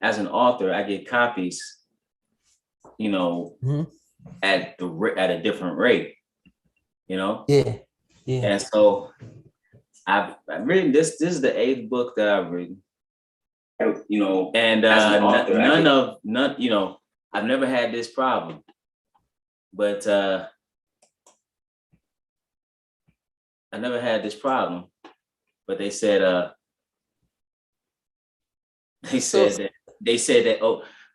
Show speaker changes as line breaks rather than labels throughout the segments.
as an author, I get copies,
Mhm.
at a different rate,
Yeah. Yeah.
and so I've written this. This is the 8th book that I've written, and
As an author,
I've never had this problem, but I never had this problem. But they said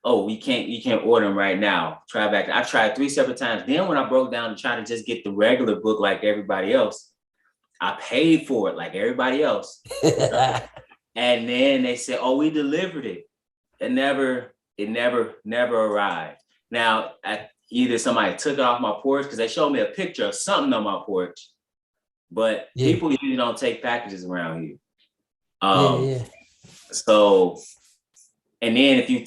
oh, you can't order them right now. Try back. I tried 3 separate times. Then when I broke down and tried to just get the regular book like everybody else, I paid for it like everybody else. And then they said, oh, we delivered it. It never arrived. Now, either somebody took it off my porch, because they showed me a picture of something on my porch, but people usually don't take packages around here. So, and then if you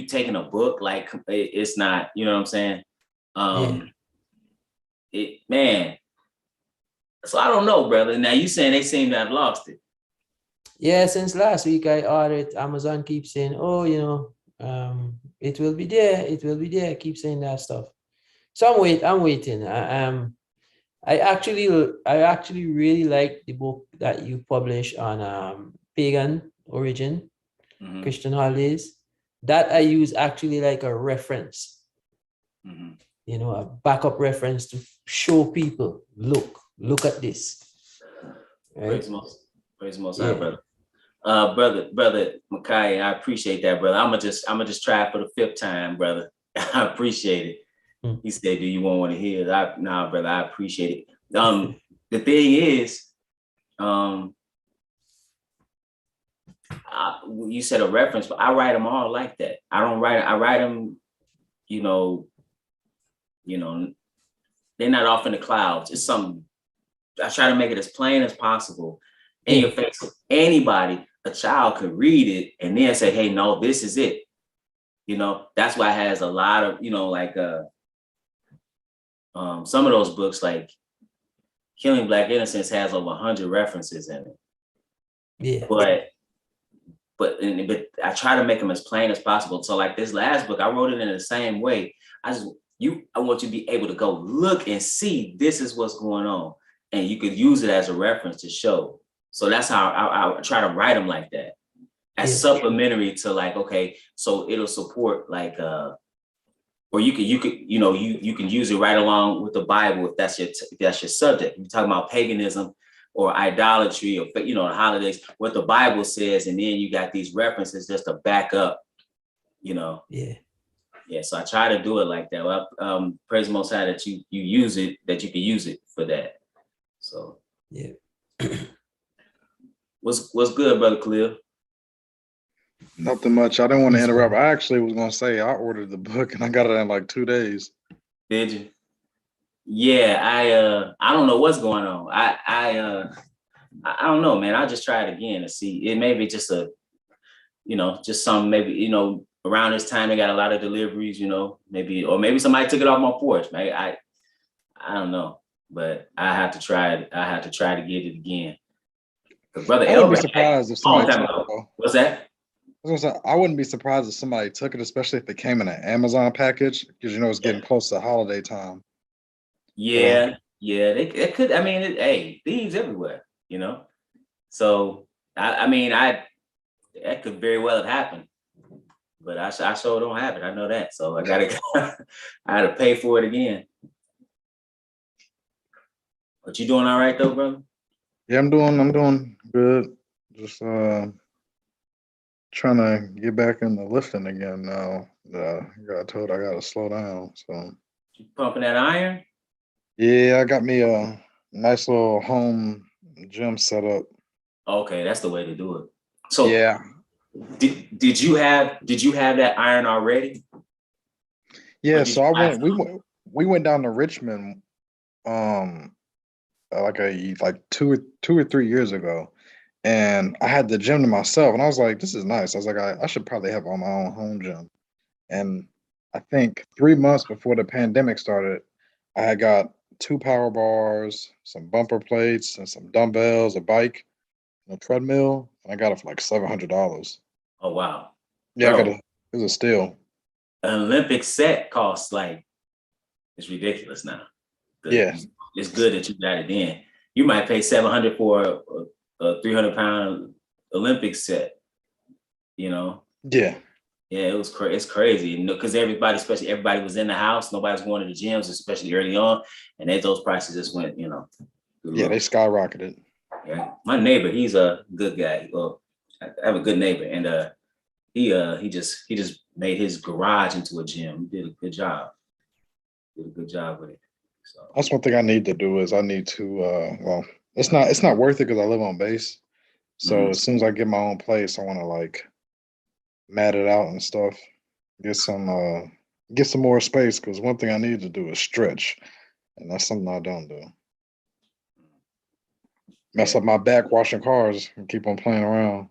taking a book, like it's not, you know what I'm saying? Man. So I don't know, brother. Now you saying they seem to have lost it.
Yeah, since last week I ordered, Amazon keeps saying, oh, it will be there. It will be there. Keep saying that stuff. So I'm waiting. I actually really like the book that you published on pagan origin, Christian holidays. That I use actually like a reference, a backup reference to show people, look at this. Right?
Praise most high, brother. Brother Makai, I appreciate that, brother. I'm gonna just try it for the 5th time, brother. I appreciate it. He said, "Do you want to hear it?" Nah, brother, I appreciate it. The thing is, you said a reference, but I write them all like that. I write them, they're not off in the clouds. It's something. I try to make it as plain as possible in your face. Anybody, a child could read it and then say, hey, no, this is it. That's why it has a lot of, some of those books, like Killing Black Innocence, has over 100 references in it.
Yeah.
But I try to make them as plain as possible. So like this last book, I wrote it in the same way. I want you to be able to go look and see this is what's going on. And you could use it as a reference to show. So that's how I try to write them like that. As supplementary to like, okay, so it'll support like or you can use it right along with the Bible if that's your subject. You're talking about paganism or idolatry or the holidays, what the Bible says, and then you got these references just to back up, Yeah, so I try to do it like that. Well, praise the Most High that you use it, that you can use it for that. So
yeah.
What's good, brother Khalil?
Nothing much. I didn't want to interrupt. I actually was gonna say I ordered the book and I got it in like 2 days.
Did you? Yeah, I don't know what's going on. I don't know, man. I'll just try it again and see. It may be just just some, maybe, around this time they got a lot of deliveries, maybe somebody took it off my porch. Maybe I don't know, but I have to try it. I have to try to get it again. Brother,
I wouldn't be surprised if somebody took it.
What's that?
I was gonna say, I wouldn't be surprised if somebody took it, especially if it came in an Amazon package, because it's getting close to holiday time.
Yeah, they could. I mean, hey, thieves everywhere, So that could very well have happened, but I sure don't have it. I know that, so I had to pay for it again. But you doing all right though, brother?
Yeah, I'm doing good. Just trying to get back into lifting again now. I got told I gotta slow down. So
you pumping that iron?
Yeah, I got me a nice little home gym set up.
Okay, that's the way to do it. So
yeah,
did you have that iron already?
Yeah, so we went down to Richmond like 2 or 3 years ago, and I had the gym to myself, and I was like, this is nice. I was like, I should probably have on my own home gym. And I think 3 months before the pandemic started, I had got 2 power bars, some bumper plates, and some dumbbells, a bike, and a treadmill, and I got it for like $700.
Oh wow!
Yeah,
bro,
it's a steal.
an Olympic set costs like, it's ridiculous now.
Yeah.
It's good that you got it in. You might pay 700 for a 300-pound Olympic set, you know?
Yeah.
Yeah, it's crazy, you know, because especially everybody was in the house. Nobody's going to the gyms, especially early on. And those prices just went, you know.
Yeah, they skyrocketed.
Yeah. My neighbor, he's a good guy. Well, I have a good neighbor, and he just made his garage into a gym. He did a good job. Did a good job with it. So
That's one thing I need to do is I need to well, it's not worth it because I live on base. So as soon as I get my own place, I want to like mat it out and stuff. Get some more space because one thing I need to do is stretch. And that's something I don't do. Mess up my back washing cars and keep on playing around.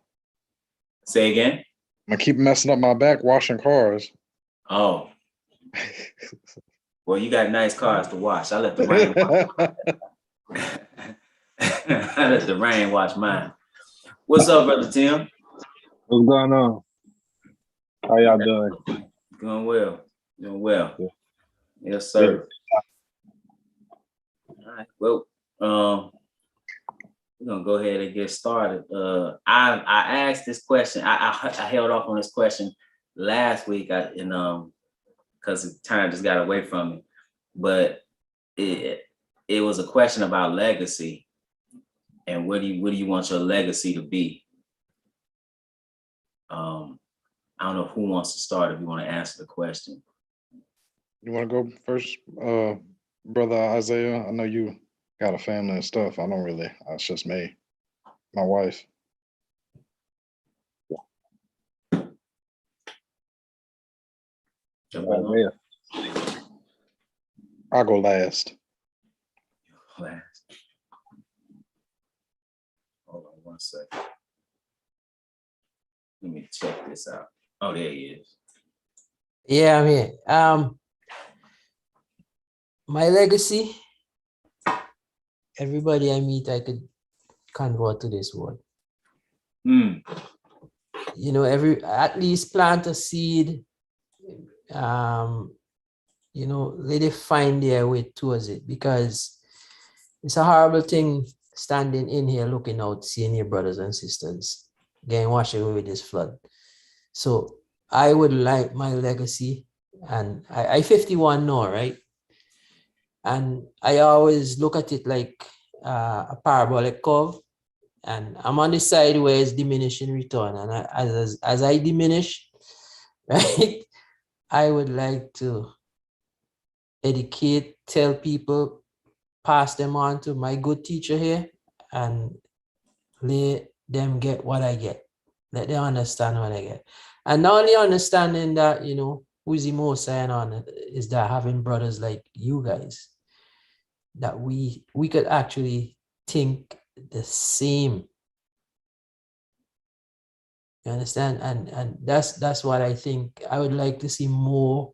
say again.
I'm gonna keep messing up my back washing cars.
Oh, well, you got nice cars to wash. I let the rain wash. I let the rain wash mine. What's up, brother Tim?
What's going on? How y'all doing?
Doing well. Doing well.
Yeah.
Yes, sir. All right. Well, we're gonna go ahead and get started. I asked this question. I held off on this question last week. Because time just got away from me. But it was a question about legacy, and what do you want your legacy to be? I don't know who wants to start if you want to answer the question.
You want to go first, brother Isaiah? I know you got a family and stuff. I don't really. It's just me, my wife.
Yeah.
I'll go last.
Last. Hold on one second. Let me check this out. Oh, there he is.
Yeah, I'm here. My legacy, everybody I meet, I could convert to this word. You know, at least plant a seed, you know, let it find their way towards it, because it's a horrible thing standing in here looking out, seeing your brothers and sisters getting washed away with this flood. So I would like my legacy, and I 51 now, right? And I always look at it like a parabolic curve, and I'm on the side where it's diminishing return. And as I diminish, right, I would like to educate, tell people, pass them on to my good teacher here, and let them get what I get. Let them understand what I get. And not only understanding that, you know, who's the most sign on is that having brothers like you guys, that we could actually think the same. You understand? And that's what I think. I would like to see more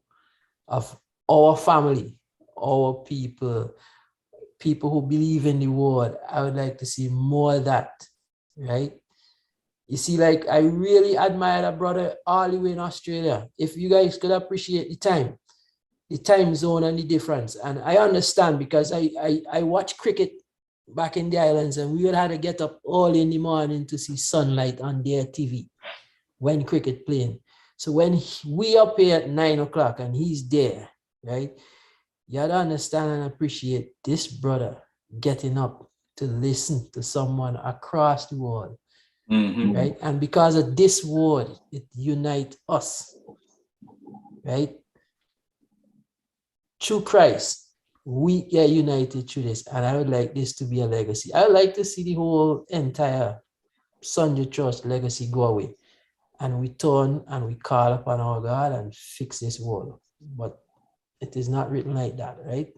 of our family, our people who believe in the word. I would like to see more of that, right? You see, like, I really admire a brother all the way in Australia. If you guys could appreciate the time zone and the difference. And I understand, because I watch cricket back in the islands, and we would have to get up early in the morning to see sunlight on their TV when cricket playing. So when we up here at 9 o'clock and he's there, right? You have to understand and appreciate this brother getting up to listen to someone across the world, right? And because of this word, it unites us, right? Through Christ, we are united through this. And I would like this to be a legacy. I would like to see the whole entire Sunday Church legacy go away, and we turn and we call upon our God and fix this world. But it is not written like that, right?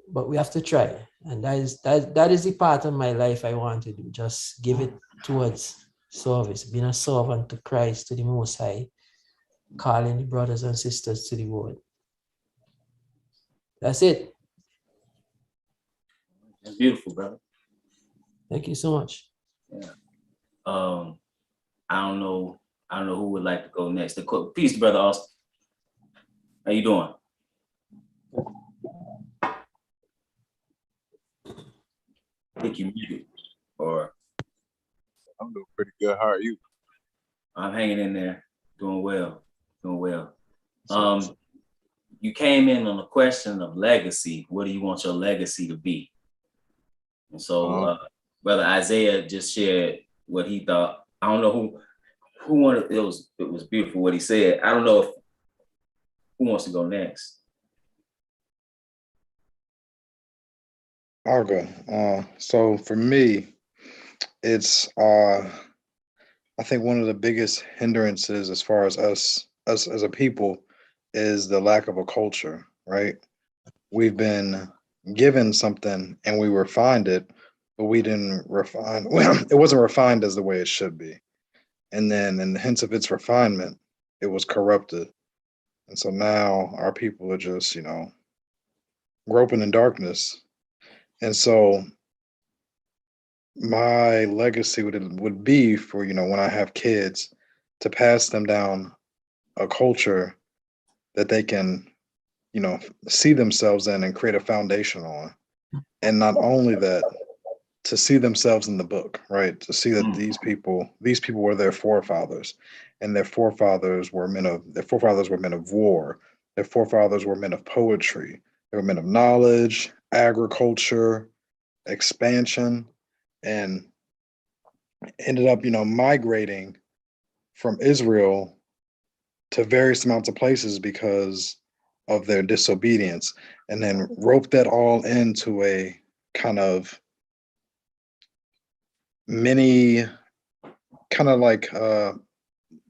But we have to try. And that is the part of my life I want to do. Just give it towards service, being a servant to Christ, to the Most High, calling the brothers and sisters to the word. That's it.
That's beautiful, brother.
Thank you so much.
Yeah. I don't know I don't know who would like to go next. Peace, brother Austin. How you doing? I think you muted, or
I'm doing pretty good. How are you?
I'm hanging in there, doing well, doing well. You came in on the question of legacy. What do you want your legacy to be? And so, Brother Isaiah just shared what he thought. I don't know who wanted. It was beautiful what he said. I don't know if who wants to go next.
I'll go. So for me, it's I think one of the biggest hindrances as far as us as a people is the lack of a culture, right? We've been given something and we refined it, but we didn't refine well, it wasn't refined as the way it should be. And then in the hints of its refinement, it was corrupted. And so now our people are just, groping in darkness. And so my legacy would be for, when I have kids, to pass them down a culture that they can, see themselves in and create a foundation on. And not only that, to see themselves in the book, right? To see that these people were their forefathers, and their forefathers were men of war. Their forefathers were men of poetry. They were men of knowledge, agriculture, expansion, and ended up, migrating from Israel to various amounts of places because of their disobedience, and then roped that all into a kind of mini, kind of like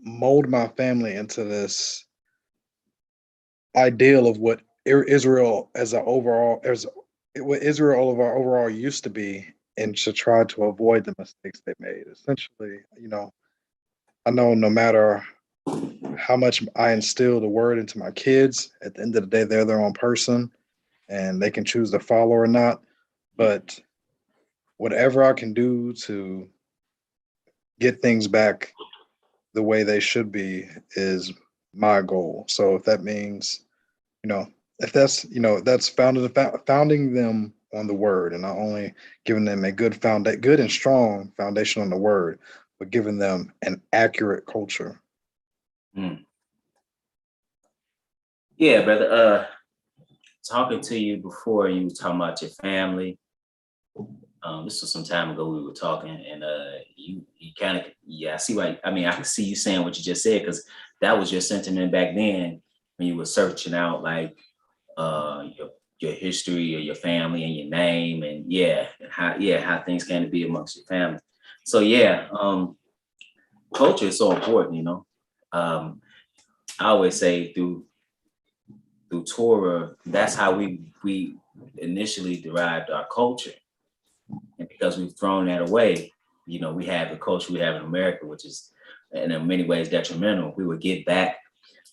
mold my family into this ideal of what Israel as an overall, as what Israel overall used to be, and to try to avoid the mistakes they made. Essentially, I know no matter how much I instill the word into my kids, at the end of the day, they're their own person and they can choose to follow or not. But whatever I can do to get things back the way they should be is my goal. So if that means, if that's founding them on the word, and not only giving them a good and strong foundation on the word, but giving them an accurate culture.
Yeah, brother. Talking to you before, you were talking about your family. This was some time ago we were talking, and you kind of, I see why. I mean, I can see you saying what you just said, because that was your sentiment back then when you were searching out like your history or your family and your name, and how things came to be amongst your family. So culture is so important, I always say through Torah, that's how we initially derived our culture. And because we've thrown that away, we have the culture we have in America, which is in many ways detrimental. We would get back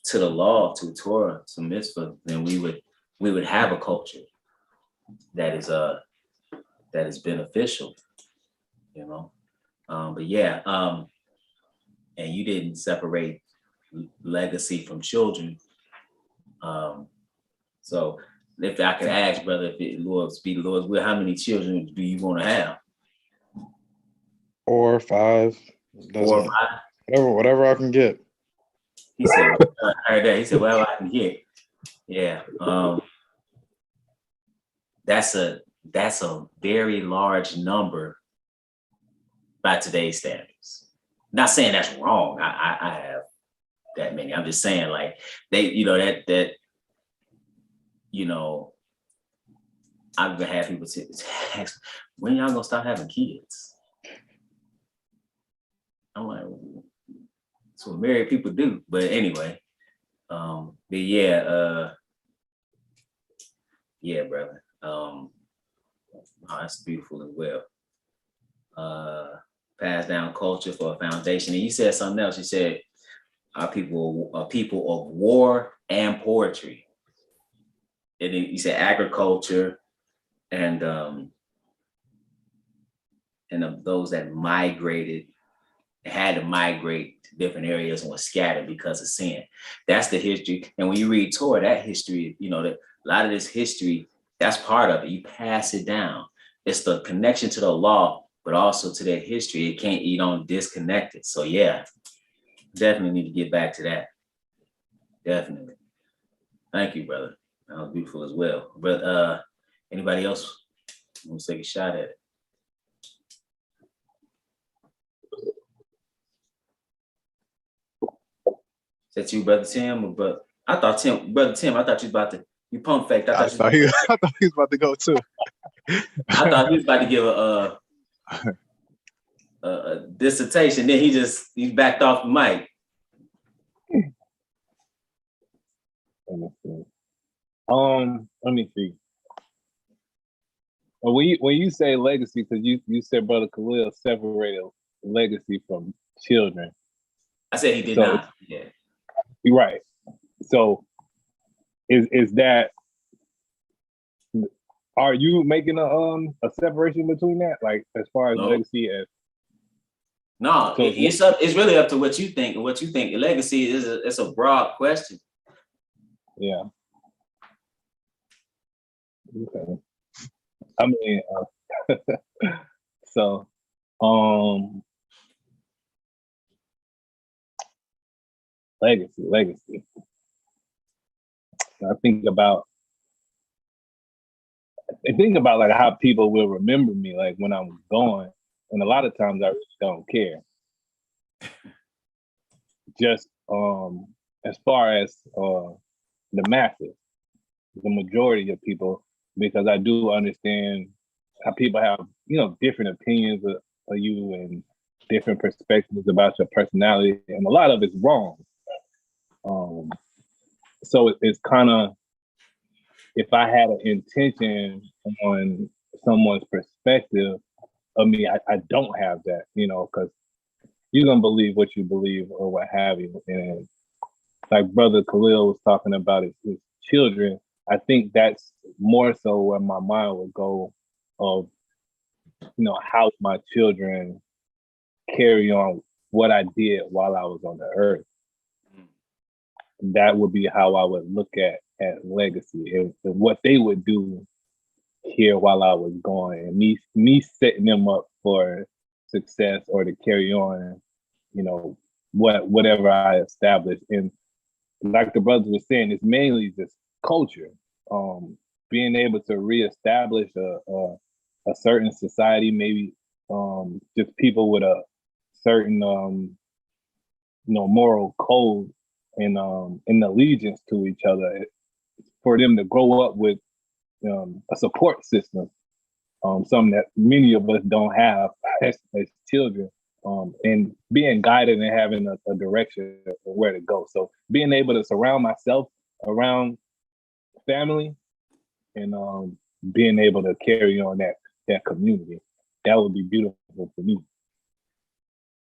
to the law, to Torah, to mitzvah, then we would have a culture that is beneficial, and you didn't separate legacy from children. So if I could ask, brother, if it Lord's be the Lord's will, how many children do you want to have?
4 or 5,
4 or 5?
Whatever I can get.
He said, I heard that. He said, well, I can get. Yeah. That's a very large number by today's standards. Not saying that's wrong. I have that many. I'm just saying, like, they, I've been having people ask, when y'all gonna start having kids? I'm like, that's what married people do. But anyway, brother. That's beautiful as well. Pass down culture for a foundation. And you said something else. You said our people are people of war and poetry. And then you said agriculture and of those that migrated had to migrate to different areas and was scattered because of sin. That's the history. And when you read Torah, that history, you know, that a lot of this history, that's part of it. You pass it down. It's the connection to the law, but also to that history. It can't, you don't disconnect it. So yeah, definitely need to get back to that. Definitely. Thank you, brother. That was beautiful as well. But anybody else want to take a shot at it? Is that you, brother Tim? Or brother? I thought brother Tim. I thought you was about to. You pump faked.
I thought he was about to go too.
I thought he was about to give a dissertation. Then he backed off the mic.
Let me see. When you say legacy, because you said Brother Khalil separated legacy from children.
I said he did not. Yeah.
You're right. So is that, are you making a separation between that, like as far as legacy as?
No, so it's really up to what you think. And what you think legacy is, it's a broad question.
Yeah. Okay. I mean, so, legacy. I think about like how people will remember me, like when I'm gone, and a lot of times I really don't care. Just as far as the masses, the majority of people, because I do understand how people have, you know, different opinions of you and different perspectives about your personality, and a lot of it's wrong. So it's kind of, if I had an intention on someone's perspective of me, I don't have that, you know, because you're gonna believe what you believe or what have you. And like Brother Khalil was talking about his children, I think that's more so where my mind would go of, you know, how my children carry on what I did while I was on the earth. That would be how I would look at legacy and what they would do here while I was gone, and me setting them up for success or to carry on, you know, whatever I established. And like the brothers were saying, it's mainly just culture. Being able to reestablish a certain society, maybe just people with a certain you know, moral code and allegiance to each other, for them to grow up with a support system, something that many of us don't have as children, and being guided and having a direction of where to go. So being able to surround myself around family and being able to carry on that community, that would be beautiful for me.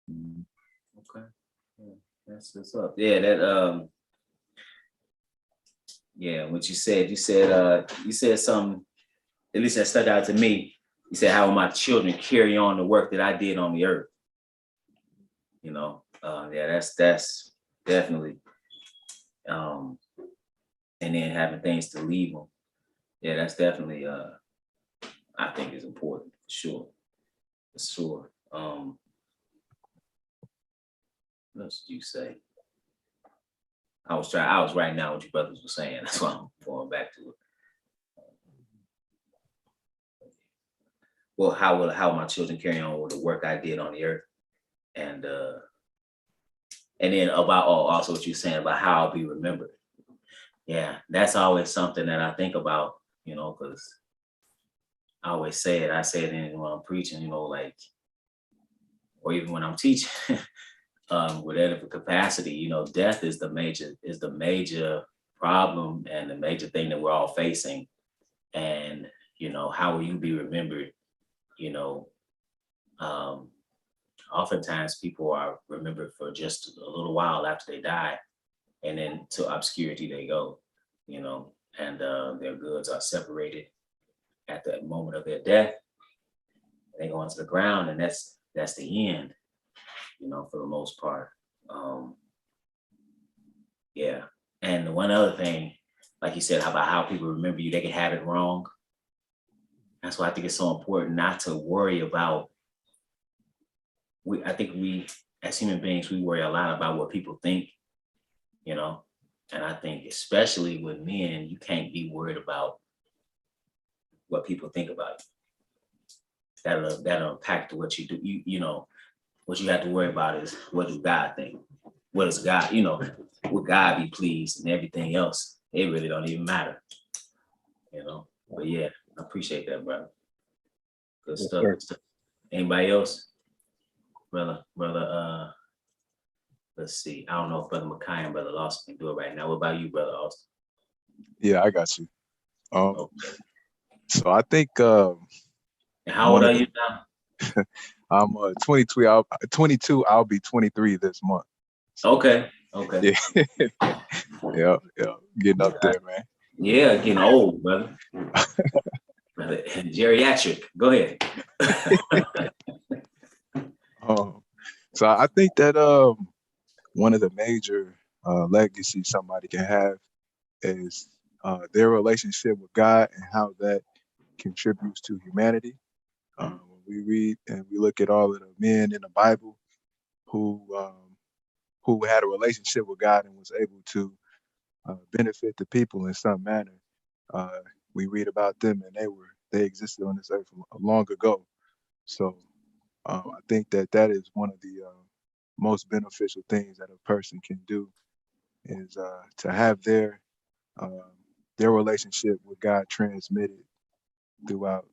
Okay. Yeah, that's what's up. Yeah, that yeah, what you said something, at least that stuck out to me. You said, how will my children carry on the work that I did on the earth? You know, yeah, that's definitely, and then having things to leave them. Yeah, that's definitely, I think is important for sure. For sure. What else did you say? I was writing down what your brothers were saying. That's why I'm going back to it. Well, how my children carry on with the work I did on the earth, and then about also what you're saying about how I'll be remembered. Yeah, that's always something that I think about, you know, because I always say it. I say it when I'm preaching, you know, like, or even when I'm teaching, whatever capacity, you know, death is the major problem and the major thing that we're all facing. And, you know, how will you be remembered? You know, oftentimes people are remembered for just a little while after they die, and then to obscurity they go, you know, and their goods are separated at the moment of their death. They go into the ground, and that's the end. for the most part. Yeah. And one other thing, like you said, about how people remember you, they can have it wrong. That's why I think it's so important not to worry about, I think we, as human beings, we worry a lot about what people think, and I think especially with men, you can't be worried about what people think about you. That'll impact what you do. What you have to worry about is, what does God think? What does God, would God be pleased, and everything else, it really don't even matter. But yeah, I appreciate that, brother. Good stuff. Good stuff. Anybody else? Brother, let's see. I don't know if Brother Makai and Brother Lawson can do it right now. What about you, Brother Austin?
Yeah, I got you.
Okay.
So I think
And how old are you now?
I'm 22. 22. I'll be 23 this month. So,
Okay.
Yeah. yeah. Getting up there, man.
Yeah, getting old, brother. Brother, geriatric. Go ahead.
So I think that one of the major legacies somebody can have is their relationship with God and how that contributes to humanity. When we read and we look at all of the men in the Bible who had a relationship with God and was able to benefit the people in some manner, we read about them, and they existed on this earth long ago. So I think that is one of the most beneficial things that a person can do, is to have their relationship with God transmitted throughout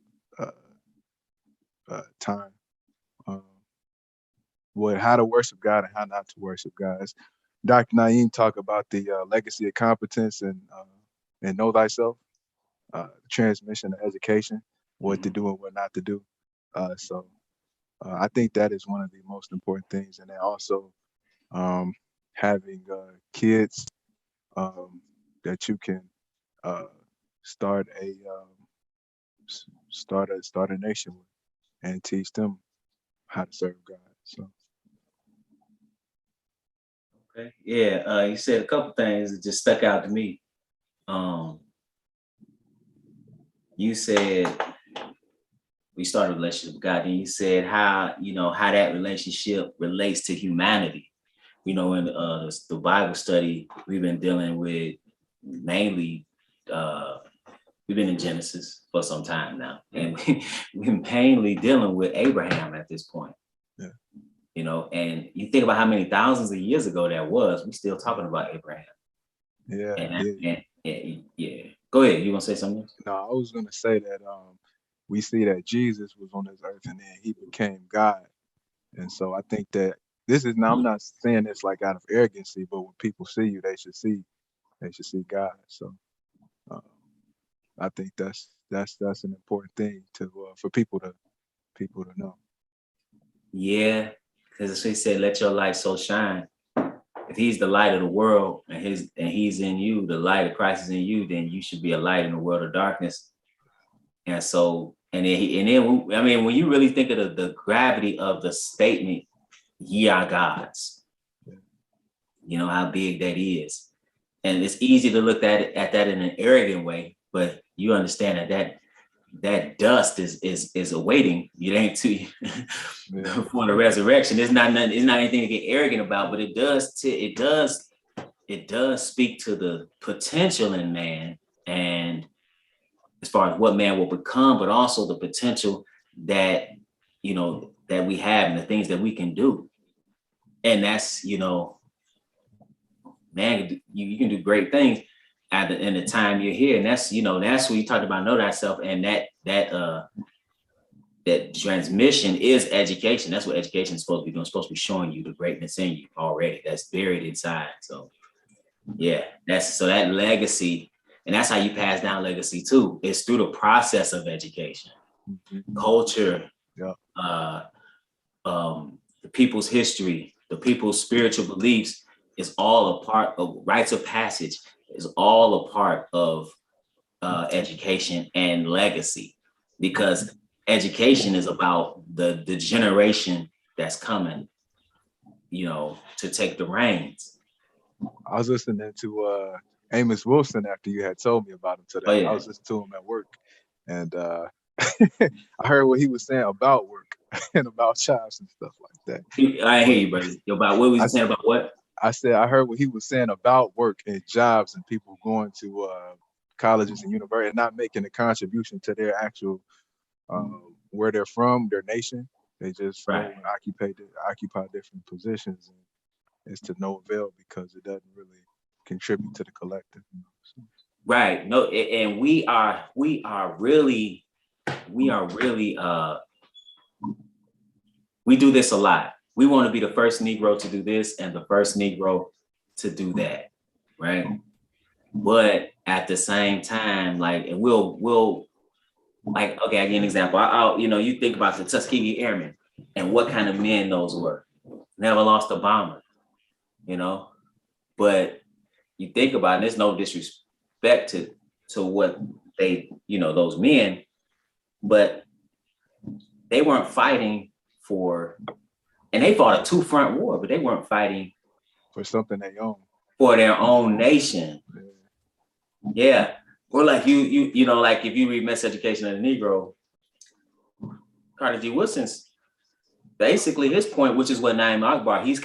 time. How to worship God and how not to worship God. Dr. Naeem talk about the legacy of competence and know thyself, transmission of education, what to do and what not to do. So I think that is one of the most important things. And then also having kids that you can start a nation with and teach them how to serve God. So.
Okay. Yeah, you said a couple things that just stuck out to me. You said we started a relationship with God, and you said how that relationship relates to humanity. In the Bible study, we've been dealing with mainly, we've been in Genesis for some time now, and we're mainly dealing with Abraham at this point.
Yeah.
And you think about how many thousands of years ago that was, we're still talking about Abraham.
Yeah.
Yeah. Go ahead. You gonna say something?
No, I was gonna say that we see that Jesus was on this earth and then he became God. And so I think that I'm not saying this like out of arrogancy, but when people see you, they should see God. So I think that's an important thing for people to know.
Yeah, because as he said, let your light so shine. If he's the light of the world and he's in you, the light of Christ is in you, then you should be a light in the world of darkness. And so, when you really think of the gravity of the statement, ye are gods, how big that is. And it's easy to look at that in an arrogant way, but you understand that dust is awaiting. It ain't to you for the resurrection. It's not anything to get arrogant about, but it does speak to the potential in man, and as far as what man will become, but also the potential that that we have and the things that we can do. And that's man, you can do great things in the time you're here. And that's that's what you talked about, know thyself, and that transmission is education. That's what education is supposed to be doing. It's supposed to be showing you the greatness in you already that's buried inside. So yeah, that legacy, and that's how you pass down legacy too. It's through the process of education, culture, the people's history, the people's spiritual beliefs is all a part of rites of passage, is all a part of education and legacy, because education is about the generation that's coming. to take the reins.
I was listening to Amos Wilson after you had told me about him today.
Oh, yeah.
I was listening to him at work, and I heard what he was saying about work and about jobs and stuff like that.
I hear you, brother. About what was you saying about what?
I said I heard what he was saying about work and jobs and people going to colleges and universities and not making a contribution to their actual where they're from, their nation. They just go and occupy different positions, and it's to no avail because it doesn't really contribute to the collective.
Right. No, and we are really we do this a lot. We want to be the first Negro to do this and the first Negro to do that, right? But at the same time, like, and we'll like, okay, I give you an example. I'll you think about the Tuskegee Airmen and what kind of men those were. Never lost a bomber, but you think about it, there's no disrespect to what they, those men, but they weren't fighting for, and they fought a two-front war, but they weren't fighting
for something they own,
for their own nation. Yeah. Or like like if you read Miseducation of the Negro, Carter G. Woodson's basically his point, which is what Naim Akbar, he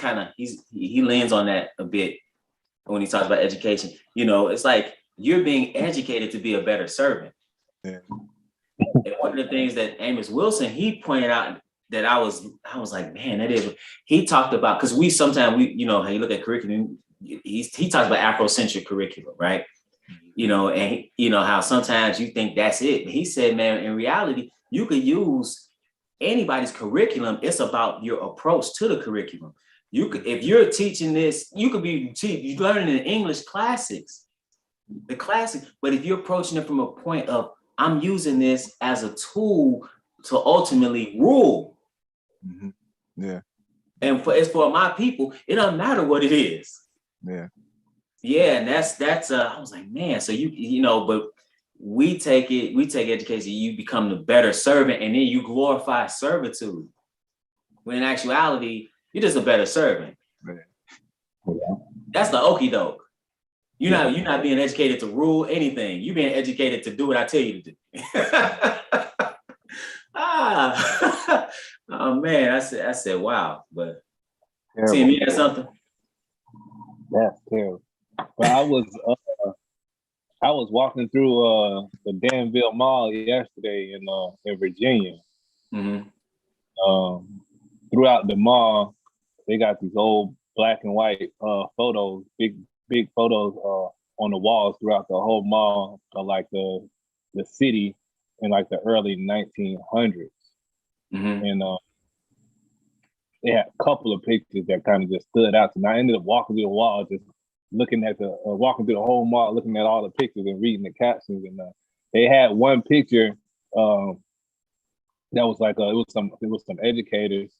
leans on that a bit when he talks about education. It's like you're being educated to be a better servant.
Yeah.
And one of the things that Amos Wilson, he pointed out that I was like, man, that is, he talked about, because we sometimes, how you look at curriculum, he talks about Afrocentric curriculum, right? And how sometimes you think that's it. But he said, man, in reality, you could use anybody's curriculum. It's about your approach to the curriculum. You could, if you're teaching this, you could be learning in English classics, the classics. But if you're approaching it from a point of, I'm using this as a tool to ultimately rule.
Mm-hmm. Yeah.
And it's for my people, it doesn't matter what it is.
Yeah.
Yeah, and that's I was like, man, so but we take education, you become the better servant, and then you glorify servitude. When in actuality, you're just a better servant.
Yeah.
That's the okie doke. You're not being educated to rule anything. You're being educated to do what I tell you to do. Oh man, I said, wow. But Tim, you had something?
That's terrible. But I was walking through the Danville Mall yesterday in Virginia.
Mm-hmm.
Throughout the mall, they got these old black and white photos, big photos on the walls throughout the whole mall of like the city in like the early 1900s. Mm-hmm. And they had a couple of pictures that kind of just stood out. So I ended up walking through the wall, just looking at walking through the whole mall, looking at all the pictures and reading the captions. And they had one picture that was like it was some educators,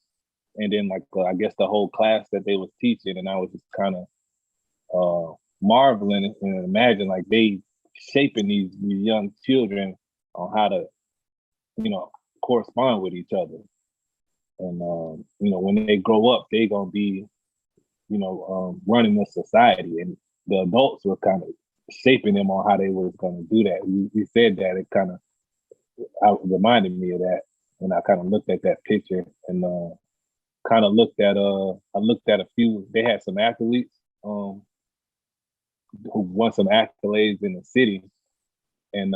and then like I guess the whole class that they was teaching, and I was just kind of marveling and imagine like they shaping these young children on how to correspond with each other. And when they grow up, they're gonna be running the society, and the adults were kind of shaping them on how they was gonna do that. We said that, it kind of reminded me of that, and I kind of looked at that picture and kind of looked at a few. They had some athletes who won some accolades in the city, and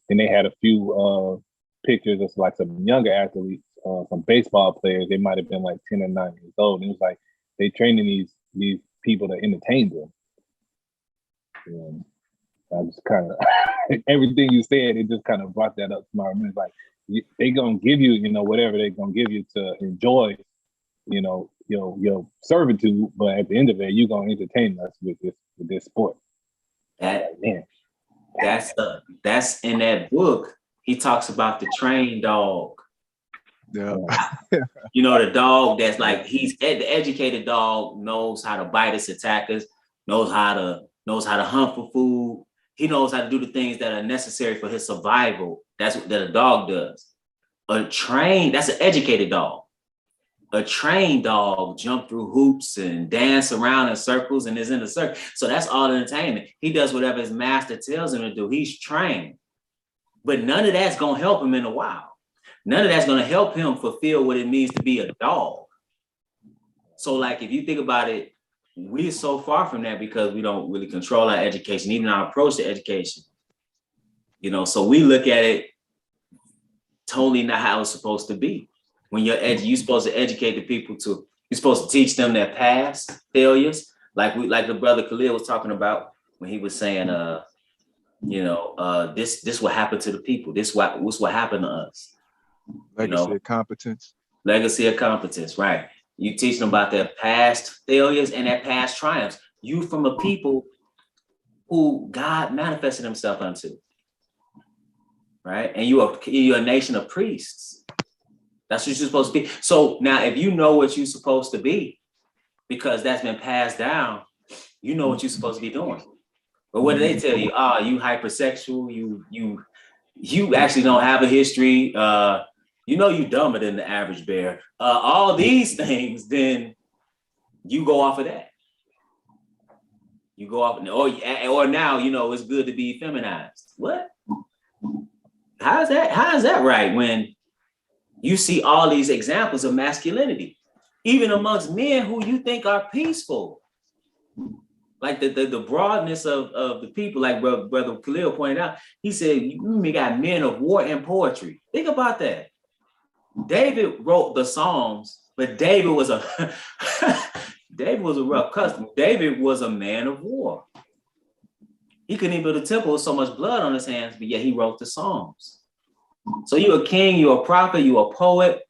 they had a few pictures of like some younger athletes, some baseball players. They might have been like 10 or 9 years old, and it was like they training these people to entertain them. And I just kind of everything you said, it just kind of brought that up to my mind. Like they gonna give you, whatever they gonna give you to enjoy, your servitude, but at the end of it, you gonna entertain us with this sport.
That's in that book. He talks about the trained dog.
Yeah.
The dog that's like, the educated dog knows how to bite its attackers, knows how to hunt for food. He knows how to do the things that are necessary for his survival. That's what a dog does. That's an educated dog. a trained dog jump through hoops and dance around in circles and is in a circle. So that's all entertainment. He does whatever his master tells him to do. He's trained. But none of that's going to help him in the wild. None of that's going to help him fulfill what it means to be a dog. So like, if you think about it, we're so far from that because we don't really control our education, even our approach to education. You know, so we look at it totally not how it's supposed to be. When you're supposed to educate the people you're supposed to teach them their past failures, like the brother Khalil was talking about when he was saying, this what happened to the people. What's what happened to us.
Legacy of competence.
Legacy of competence, right? You teach them about their past failures and their past triumphs. You from a people who God manifested himself unto, right? And you're a nation of priests. That's what you're supposed to be. So now if you know what you're supposed to be, because that's been passed down, you know what you're supposed to be doing. But what do they tell you? You hypersexual, you actually don't have a history. You dumber than the average bear. All these things, then you go off of that. You go off, or now, it's good to be feminized. What? How is that right when you see all these examples of masculinity, even amongst men who you think are peaceful? Like the broadness of the people, like Brother Khalil pointed out, he said, you got men of war and poetry. Think about that. David wrote the Psalms, but David was a rough customer. David was a man of war. He couldn't even build a temple with so much blood on his hands, but yet he wrote the Psalms. So you're a king, you're a prophet, you're a poet,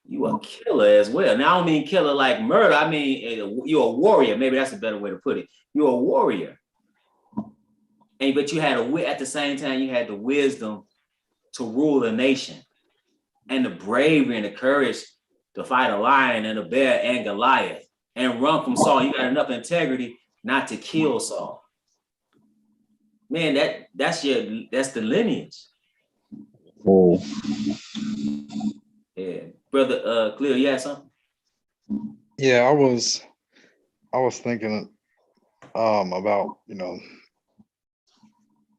you're a killer as well. Now I don't mean killer like murder. I mean you're a warrior. Maybe that's a better way to put it. You're a warrior, but you had at the same time you had the wisdom to rule a nation, and the bravery and the courage to fight a lion and a bear and Goliath and run from Saul. You got enough integrity not to kill Saul. Man, that's the lineage.
Oh,
Yeah, brother Cleo, you had something?
Yeah, I was thinking about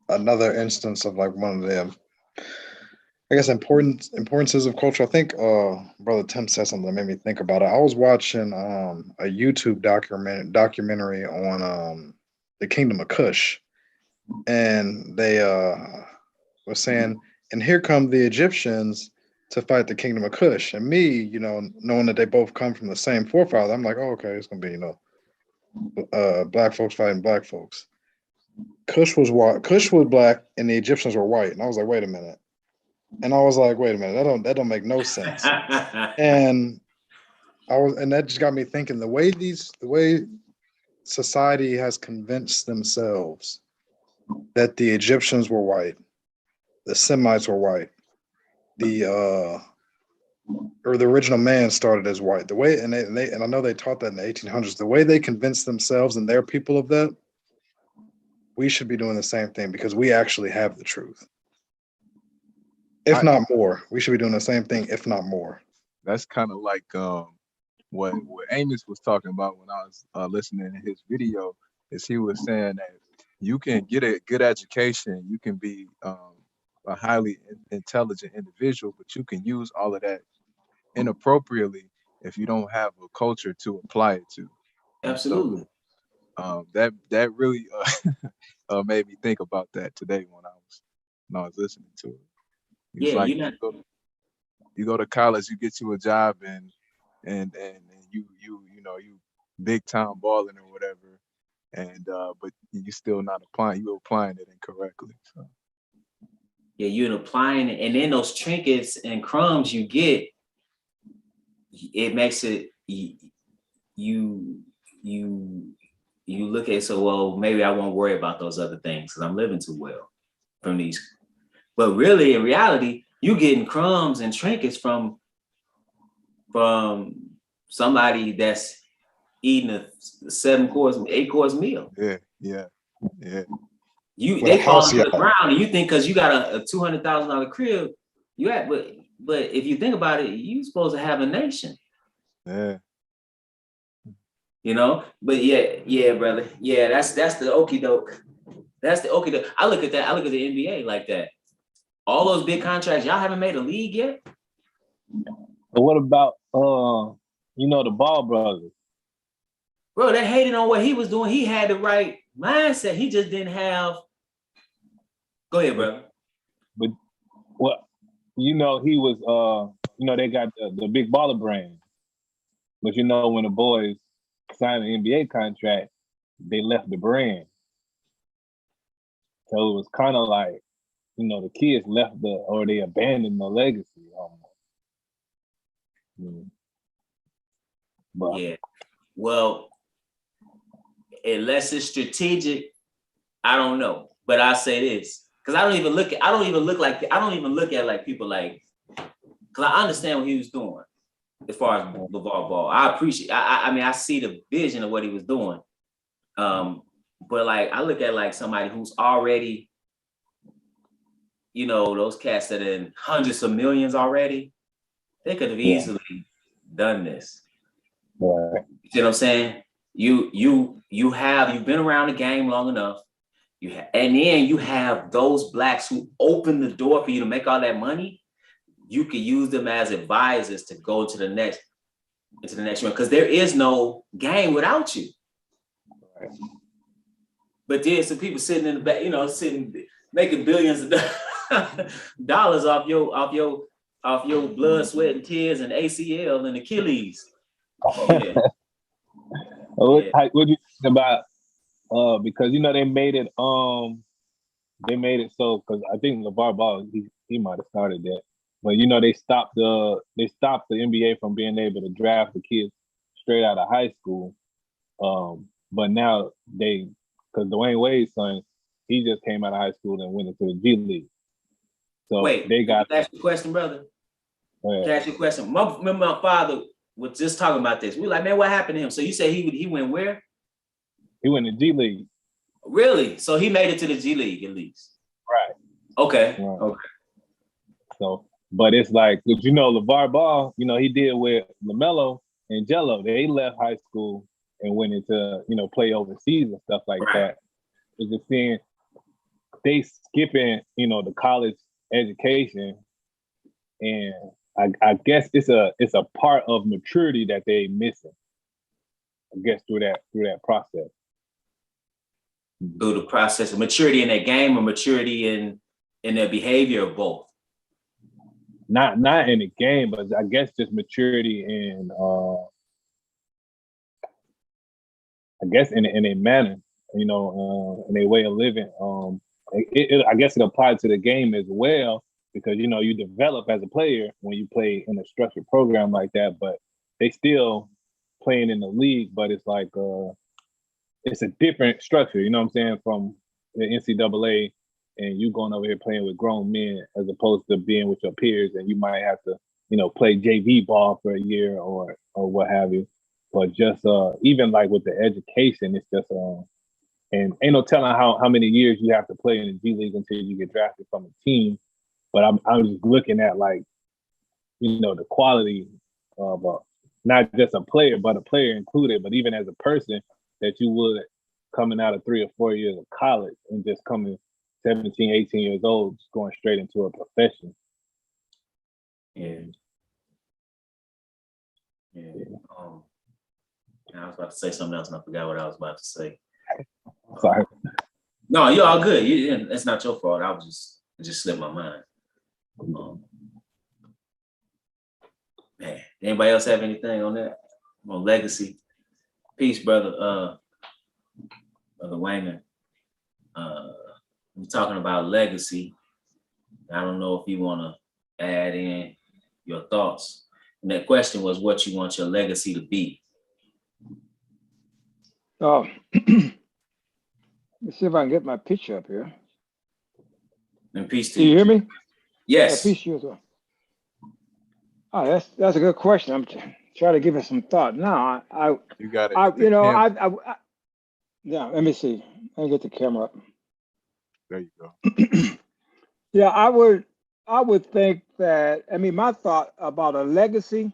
another instance of like one of them, I guess, importances of culture. I think Brother Tim said something that made me think about it. I was watching a YouTube documentary on the Kingdom of Kush, and they were saying, and here come the Egyptians to fight the Kingdom of Kush. And me, knowing that they both come from the same forefather, I'm like, oh, okay, it's gonna be black folks fighting black folks. Kush was white. Kush was black, and the Egyptians were white. And I was like, wait a minute. And I was like, wait a minute, that don't make no sense. And that just got me thinking, the way society has convinced themselves that the Egyptians were white, the Semites were white, the original man started as white. The way, and I know they taught that in the 1800s. The way they convinced themselves and their people of that, we should be doing the same thing because we actually have the truth. If not more, we should be doing the same thing, if not more.
That's kind of like what Amos was talking about when I was listening to his video. Is he was saying that you can get a good education, you can be a highly intelligent individual, but you can use all of that inappropriately if you don't have a culture to apply it to.
Absolutely.
So, that really made me think about that today when I was listening to it. It's like you go to college, you get you a job, and you big time balling or whatever, and but you still not applying. You applying it incorrectly. So.
Yeah, you're applying it, and then those trinkets and crumbs you get, it makes it you look at it, so well, maybe I won't worry about those other things because I'm living too well from these. But really, in reality, you getting crumbs and trinkets from somebody that's eating a 8-course meal.
Yeah.
They fall to the ground, and you think because you got a $200,000 crib, but if you think about it, you're supposed to have a nation.
Yeah.
You know, but yeah, brother. Yeah, that's the okie doke. That's the okie doke. I look at that. I look at the NBA like that. All those big contracts, y'all haven't made a league yet.
But what about the Ball brothers?
Bro, they hated on what he was doing. He had the right mindset. He just didn't have. Go ahead, brother.
But what he was they got the big baller brand. But when the boys signed an NBA contract, they left the brand. So it was kind of like, the kids left they abandoned the legacy almost. But
yeah. Well, unless it's strategic, I don't know. But I say this, because I don't even look at like people like, because I understand what he was doing as far as LeVar Ball. I appreciate. I mean, I see the vision of what he was doing. But like, I look at like somebody who's already, those cats that are in hundreds of millions already. They could have easily done this.
Right.
You see what I'm saying? You've been around the game long enough. And then you have those blacks who open the door for you to make all that money. You can use them as advisors to go to the next one, because there is no game without you.
Right.
But there's some people sitting in the back, making billions of dollars off your blood, sweat, and tears, and ACL and Achilles. Yeah.
What do you think about? Because they made it so, because I think LeVar Ball he might have started that, but they stopped the NBA from being able to draft the kids straight out of high school. But now because Dwayne Wade's son, he just came out of high school and went into the G League. So
wait,
they got.
Can I ask you a question, brother? Can I ask you a question? Remember my father was just talking about this. We were like, man, what happened to him? So you say he went where?
He went to G League.
Really? So he made it to the G League at least.
Right.
Okay.
Right.
Okay.
So, but it's like, LeVar Ball, he did with LaMelo and Jello. They left high school and went into, play overseas and stuff like that. It's just seeing they skipping, the college education, and I guess it's a part of maturity that they missing. I guess through that process.
Through the process of maturity in their game or maturity in their behavior, or both?
Not in the game, but I guess just maturity in I guess in a manner, in a way of living. I guess it applies to the game as well, because you develop as a player when you play in a structured program like that, but they still playing in the league, but it's like it's a different structure, you know what I'm saying, from the NCAA, and you going over here playing with grown men as opposed to being with your peers, and you might have to, play JV ball for a year or what have you. But just even like with the education, it's just and ain't no telling how many years you have to play in the G League until you get drafted from a team. But I'm just looking at like, the quality of not just a player, but a player included, but even as a person that you would coming out of 3 or 4 years of college and just coming 17, 18 years old, just going straight into a profession.
Yeah. I was about to say something else and I forgot what I was about to say.
Sorry.
No, you're all good. That's not your fault. It just slipped my mind. Man, anybody else have anything on that? On legacy? Peace, brother. Brother Wayman. We're talking about legacy. I don't know if you want to add in your thoughts. And that question was what you want your legacy to be.
Oh, let's see if I can get my picture up here.
And peace to
you.
you.
Hear me?
Yes.
Yeah, peace to you as well. Oh, that's a good question. I'm trying to give it some thought. Now,
you got it.
Yeah. Let me see. Let me get the camera up.
There you go.
Yeah, I would think that. I mean, my thought about a legacy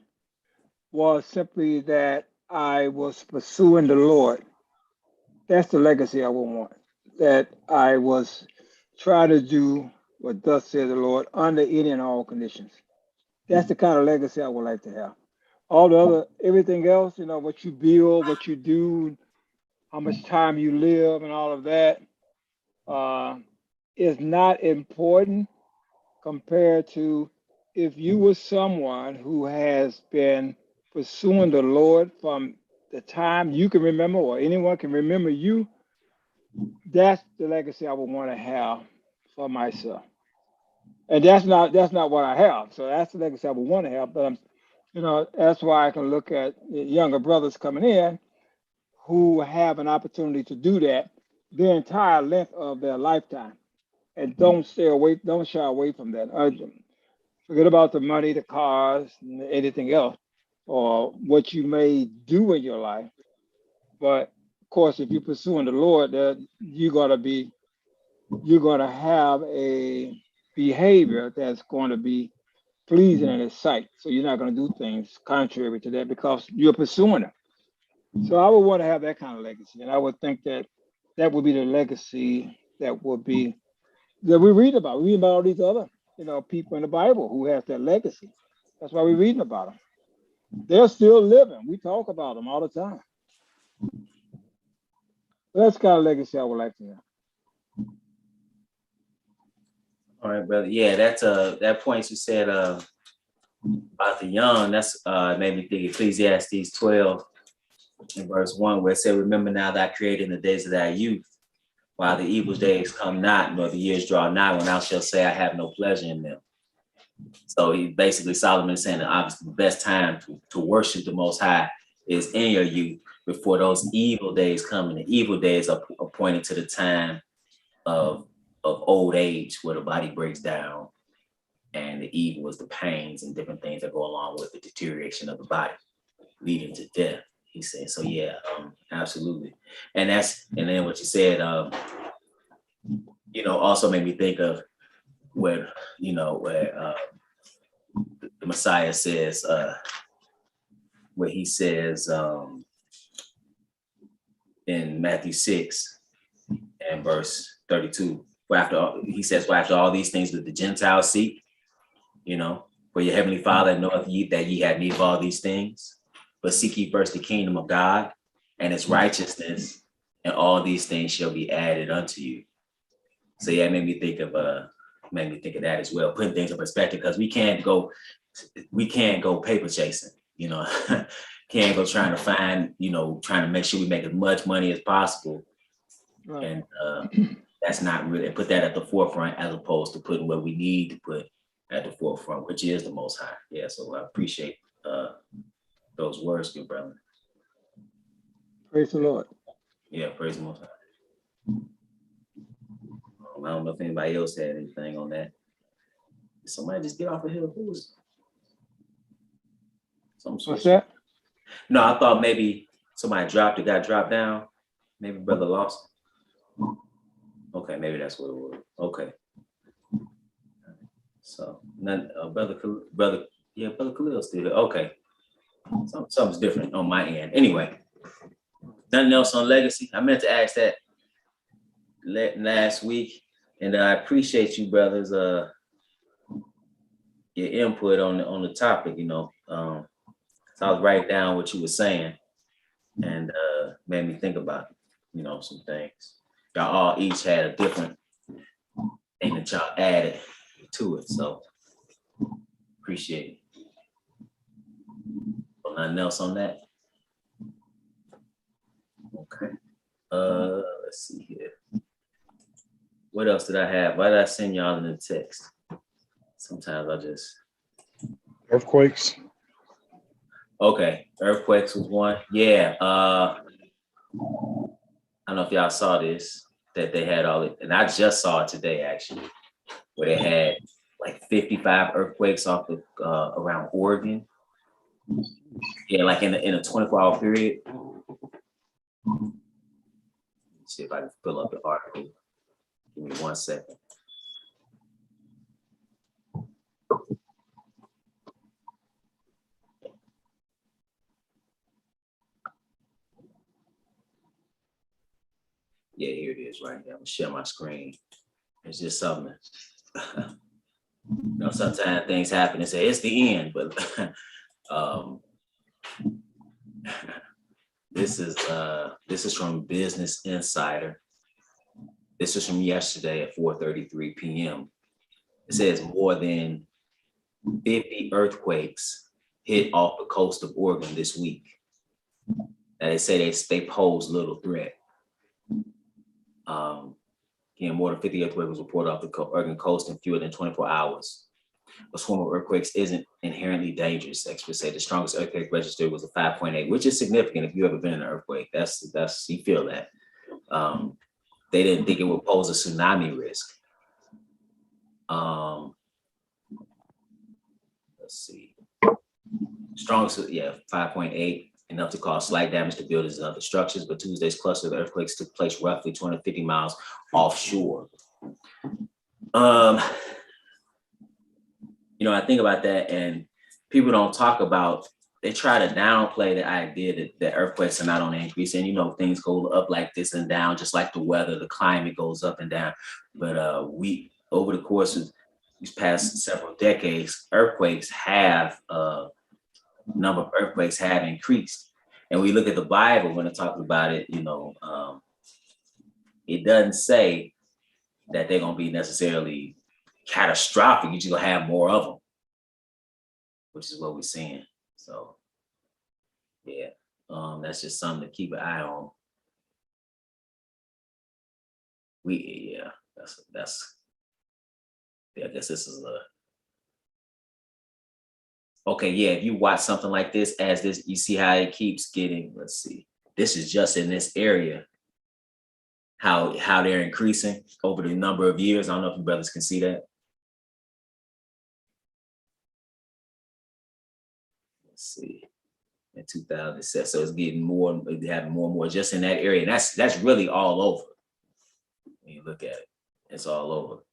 was simply that I was pursuing the Lord. That's the legacy I would want. That I was trying to do what thus says the Lord under any and all conditions. That's the kind of legacy I would like to have. All the other, everything else, what you build, what you do, how much time you live, and all of that uh, is not important compared to if you were someone who has been pursuing the Lord from the time you can remember or anyone can remember you. That's the legacy I would want to have for myself. And that's not what I have. So that's the legacy I would want to have. But that's why I can look at younger brothers coming in who have an opportunity to do that the entire length of their lifetime, and don't shy away from that. Forget about the money, the cars, and anything else, or what you may do in your life. But of course, if you're pursuing the Lord, that you're gonna have a behavior that's going to be pleasing in His sight. So you're not going to do things contrary to that because you're pursuing it. So I would want to have that kind of legacy, and I would think that that would be the legacy that we read about. We read about all these other, people in the Bible who have that legacy. That's why we're reading about them. They're still living. We talk about them all the time. That's the kind of legacy I would like to have.
All right, brother. Yeah, that's that point you said about the young. That's made me think Ecclesiastes 12 in verse 1, where it said, "Remember now that I created in the days of thy youth, while the evil days come not, nor the years draw nigh, when thou shalt say, I have no pleasure in them." So he basically, Solomon is saying that obviously the best time to worship the Most High is in your youth before those evil days come. And the evil days are pointing to the time of old age, where the body breaks down, and the evil is the pains and different things that go along with the deterioration of the body, leading to death. He said, so yeah, absolutely. And then what you said, also made me think of where the Messiah says, where he says in Matthew 6 and verse 32, he says, well, after all these things that the Gentiles seek, for your heavenly Father knoweth that ye have need of all these things, but seek ye first the kingdom of God and its righteousness, and all these things shall be added unto you. So yeah, it made me think of that as well, putting things in perspective, because we can't go paper chasing, can't go trying to find, trying to make sure we make as much money as possible. Right. And that's not really, put that at the forefront as opposed to putting what we need to put at the forefront, which is the Most High. Yeah, so I appreciate those words, good brother.
Praise the Lord.
Yeah, praise the Most High. I don't know if anybody else had anything on that. Did somebody just get off the hill? Who was?
What's that?
No, I thought maybe somebody got dropped down. Maybe brother lost. Okay, maybe that's what it was. Okay. So none, brother Khalil still there. Okay. Something's different on my end. Anyway, nothing else on legacy. I meant to ask that last week, and I appreciate you brothers your input on the topic. So I was writing down what you were saying, and made me think about some things. Y'all all each had a different thing that y'all added to it, so appreciate it. Well, nothing else on that. Okay. Let's see here. What else did I have? Why did I send y'all in the text? Sometimes I just
earthquakes.
Okay, earthquakes was one. Yeah. I don't know if y'all saw this, that they had all it, and I just saw it today actually, where they had like 55 earthquakes off the around Oregon. Yeah, like in a 24-hour period. Let's see if I can pull up the article. Give me 1 second. Yeah, here it is right here. I'm gonna share my screen. It's just something. Sometimes things happen and say it's the end, but this is from Business Insider. This is from yesterday at 4:33 p.m. It says more than 50 earthquakes hit off the coast of Oregon this week. And they say they pose little threat. Again, more than 50 earthquakes was reported off the Oregon coast in fewer than 24 hours. A swarm of earthquakes isn't inherently dangerous. Experts say the strongest earthquake registered was a 5.8, which is significant if you've ever been in an earthquake. That's you feel that. They didn't think it would pose a tsunami risk. Let's see. Strongest, 5.8, enough to cause slight damage to buildings and other structures. But Tuesday's cluster of earthquakes took place roughly 250 miles offshore. I think about that, and people don't talk about. They try to downplay the idea that earthquakes are not on the increase, and things go up like this and down, just like the weather, the climate goes up and down. But we, over the course of these past several decades, number of earthquakes have increased. And we look at the Bible when it talks about it, it doesn't say that they're gonna be necessarily catastrophic. You're just gonna have more of them, which is what we're seeing. So yeah, that's just something to keep an eye on. I guess this is okay. Yeah, if you watch something like this, you see how it keeps getting. Let's see. This is just in this area. How they're increasing over the number of years. I don't know if you brothers can see that. Let's see. In 2007, so it's getting more, having more and more just in that area. And that's really all over. When you look at it, it's all over.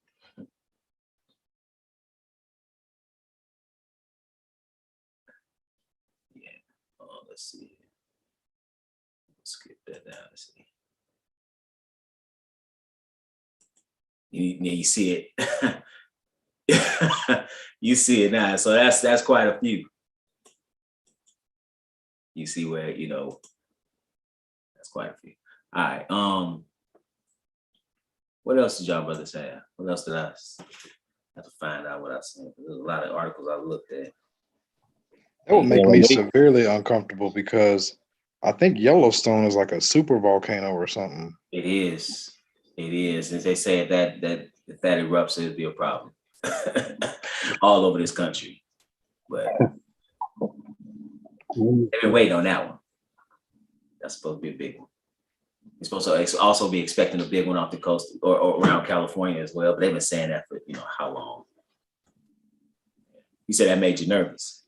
Yeah. Let's see. Skip that down. Let's see. You see it. You see it now. So that's quite a few. You see where, that's quite a few. All right. What else did y'all brothers have? What else did I have to find out what I seen? There's a lot of articles I looked at.
That would make me severely uncomfortable because I think Yellowstone is like a super volcano or something.
It is. It is. As they say that if that erupts, it'll be a problem all over this country. But they've been waiting on that one. That's supposed to be a big one. You're supposed to also be expecting a big one off the coast or around California as well. But they've been saying that for how long? You said that made you nervous.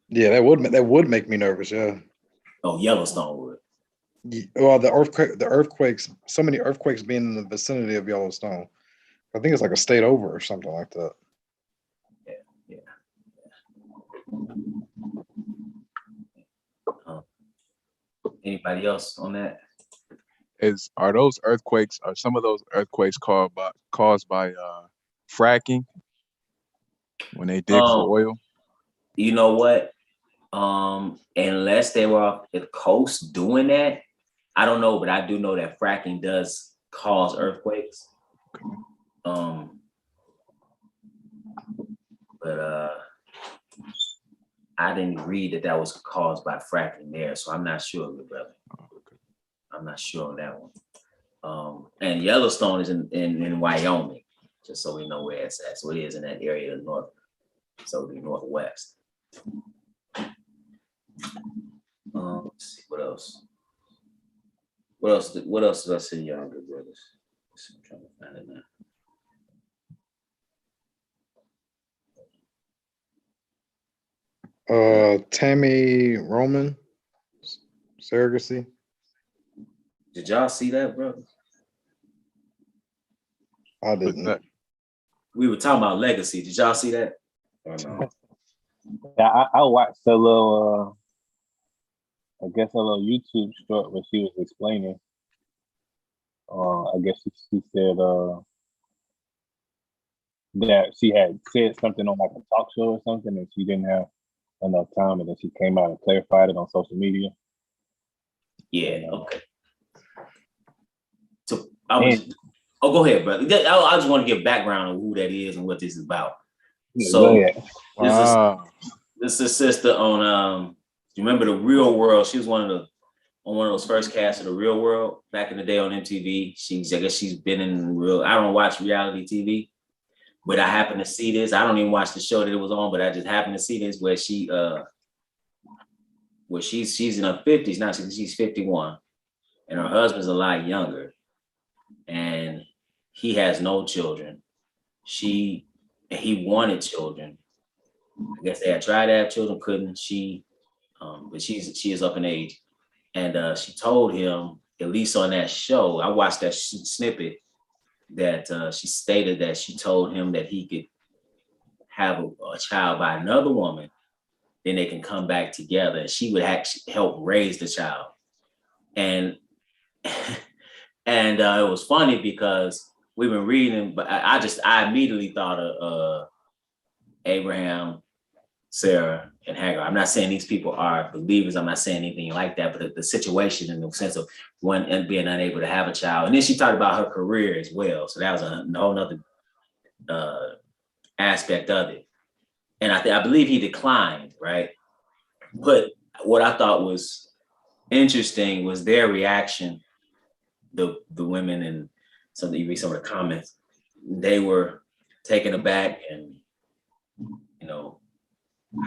Yeah, that would make me nervous. Yeah.
Oh, Yellowstone would.
Well, the earthquakes. So many earthquakes being in the vicinity of Yellowstone. I think it's like a state over or something like that.
Yeah. Anybody else on that?
Are some of those earthquakes caused by fracking when they dig for oil?
You know what? Unless they were off the coast doing that, I don't know, but I do know that fracking does cause earthquakes. But I didn't read that was caused by fracking there, so I'm not sure, brother. I'm not sure on that one. And Yellowstone is in Wyoming, just so we know where it's at. So it is in that area of the north, so the northwest. Let's see what else. What else did I see, y'all good brothers? I'm trying to find it now.
Tammy Roman surrogacy.
Did y'all see that, brother?
I didn't.
We were talking about legacy. Did y'all see that? Or no?
Yeah, I watched a little, I guess a little YouTube short where she was explaining I guess she said that she had said something on like a talk show or something, and she didn't have enough time, and then she came out and clarified it on social media.
Yeah. Okay. So I was. Oh, go ahead, brother. I just want to give background on who that is and what this is about. So this is a sister on you remember The Real World? She was on one of those first casts of The Real World back in the day on MTV. I guess she's been in real. I don't watch reality TV, but I happened to see this. I don't even watch the show that it was on, but I just happened to see this where she's in her 50s now. She's 51, and her husband's a lot younger, and he has no children. He wanted children. I guess they had tried to have children, couldn't. But she is up in age, and she told him, at least on that show, I watched that snippet, that she stated that she told him that he could have a child by another woman, then they can come back together, and she would actually help raise the child. And and it was funny because we've been reading, but I immediately thought of Abraham, Sarah, and Hagar. I'm not saying these people are believers. I'm not saying anything like that, but the situation in the sense of one and being unable to have a child. And then she talked about her career as well. So that was a whole nother aspect of it. And I believe he declined, right? But what I thought was interesting was their reaction, the women, and you read some of the comments, they were taken aback, and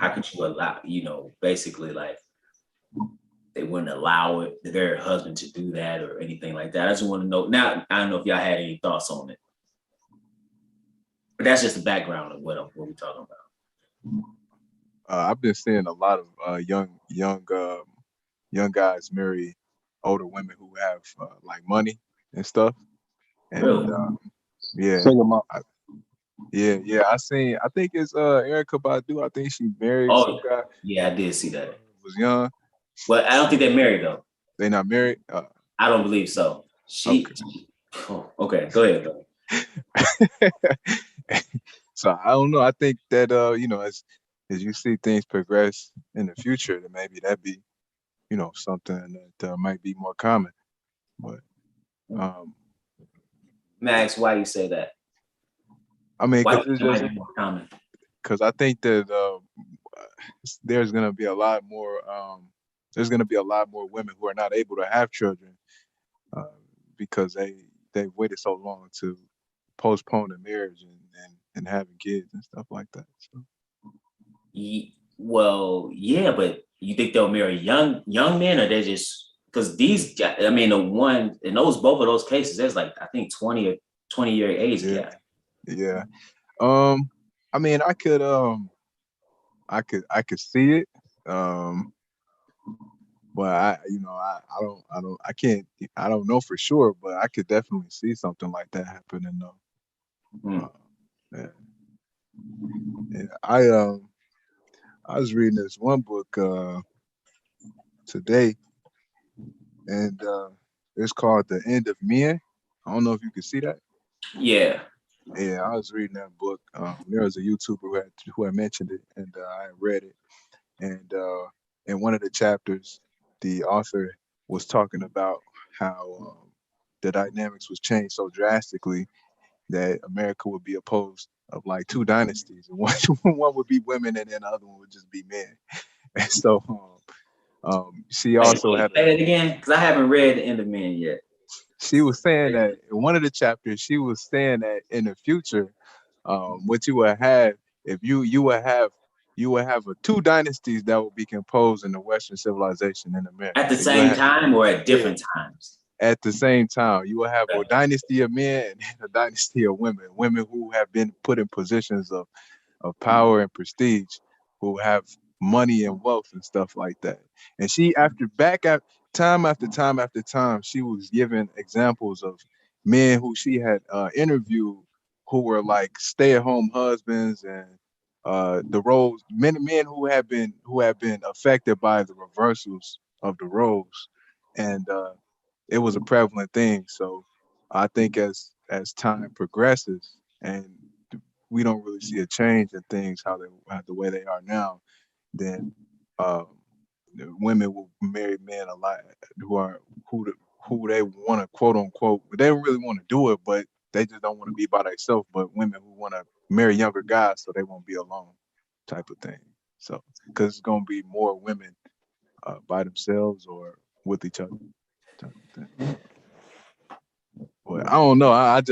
how could you allow, basically like they wouldn't allow their husband to do that or anything like that. I just want to know now. I don't know if y'all had any thoughts on it, but that's just the background of what we're talking about.
I've been seeing a lot of young guys marry older women who have like money and stuff. And
Really?
yeah, I think it's Erica Badu. I think she married some guy.
Yeah, I did see that.
Was young.
Well, I don't think they're married though.
They're not married?
I don't believe so. Okay, go ahead, bro.
So I don't know. I think that as you see things progress in the future, then maybe that'd be, something that might be more common. But
Max, why you say that?
I mean,
why it's just more common?
Because I think that there's gonna be a lot more. There's gonna be a lot more women who are not able to have children because they've waited so long to postpone the marriage and having kids and stuff like that. So.
Well, yeah, but you think they'll marry young men, or they just because these guys? I mean, the one in both of those cases, there's like I think 20-year age gap.
Yeah. I mean, I could see it. But I don't know for sure, but I could definitely see something like that happening though. I was reading this one book today, and it's called The End of Men. I don't know if you can see that.
Yeah,
I was reading that book. There was a YouTuber who had mentioned it, and I read it. And in one of the chapters, the author was talking about how the dynamics was changed so drastically that America would be opposed of like two dynasties. And one would be women, and then the other one would just be men. And so she also had.
Say that again, because I haven't read The End of Men yet.
She was saying that in one of the chapters, she was saying that in the future, what you would have if you would have two dynasties that would be composed in the Western civilization in America.
At the same time or at different times?
At the same time. You will have a dynasty of men and a dynasty of women who have been put in positions of power and prestige, who have money and wealth and stuff like that. And she, time after time, she was giving examples of men who she had interviewed who were like stay-at-home husbands and the roles, men who have been affected by the reversals of the roles, and it was a prevalent thing. So I think as time progresses and we don't really see a change in things how the way they are now, then um, the women will marry men a lot who the, who they want to quote unquote. They don't really want to do it, but they just don't want to be by themselves. But women who want to marry younger guys so they won't be alone, type of thing. So because it's gonna be more women by themselves or with each other, type of thing. But I don't know. I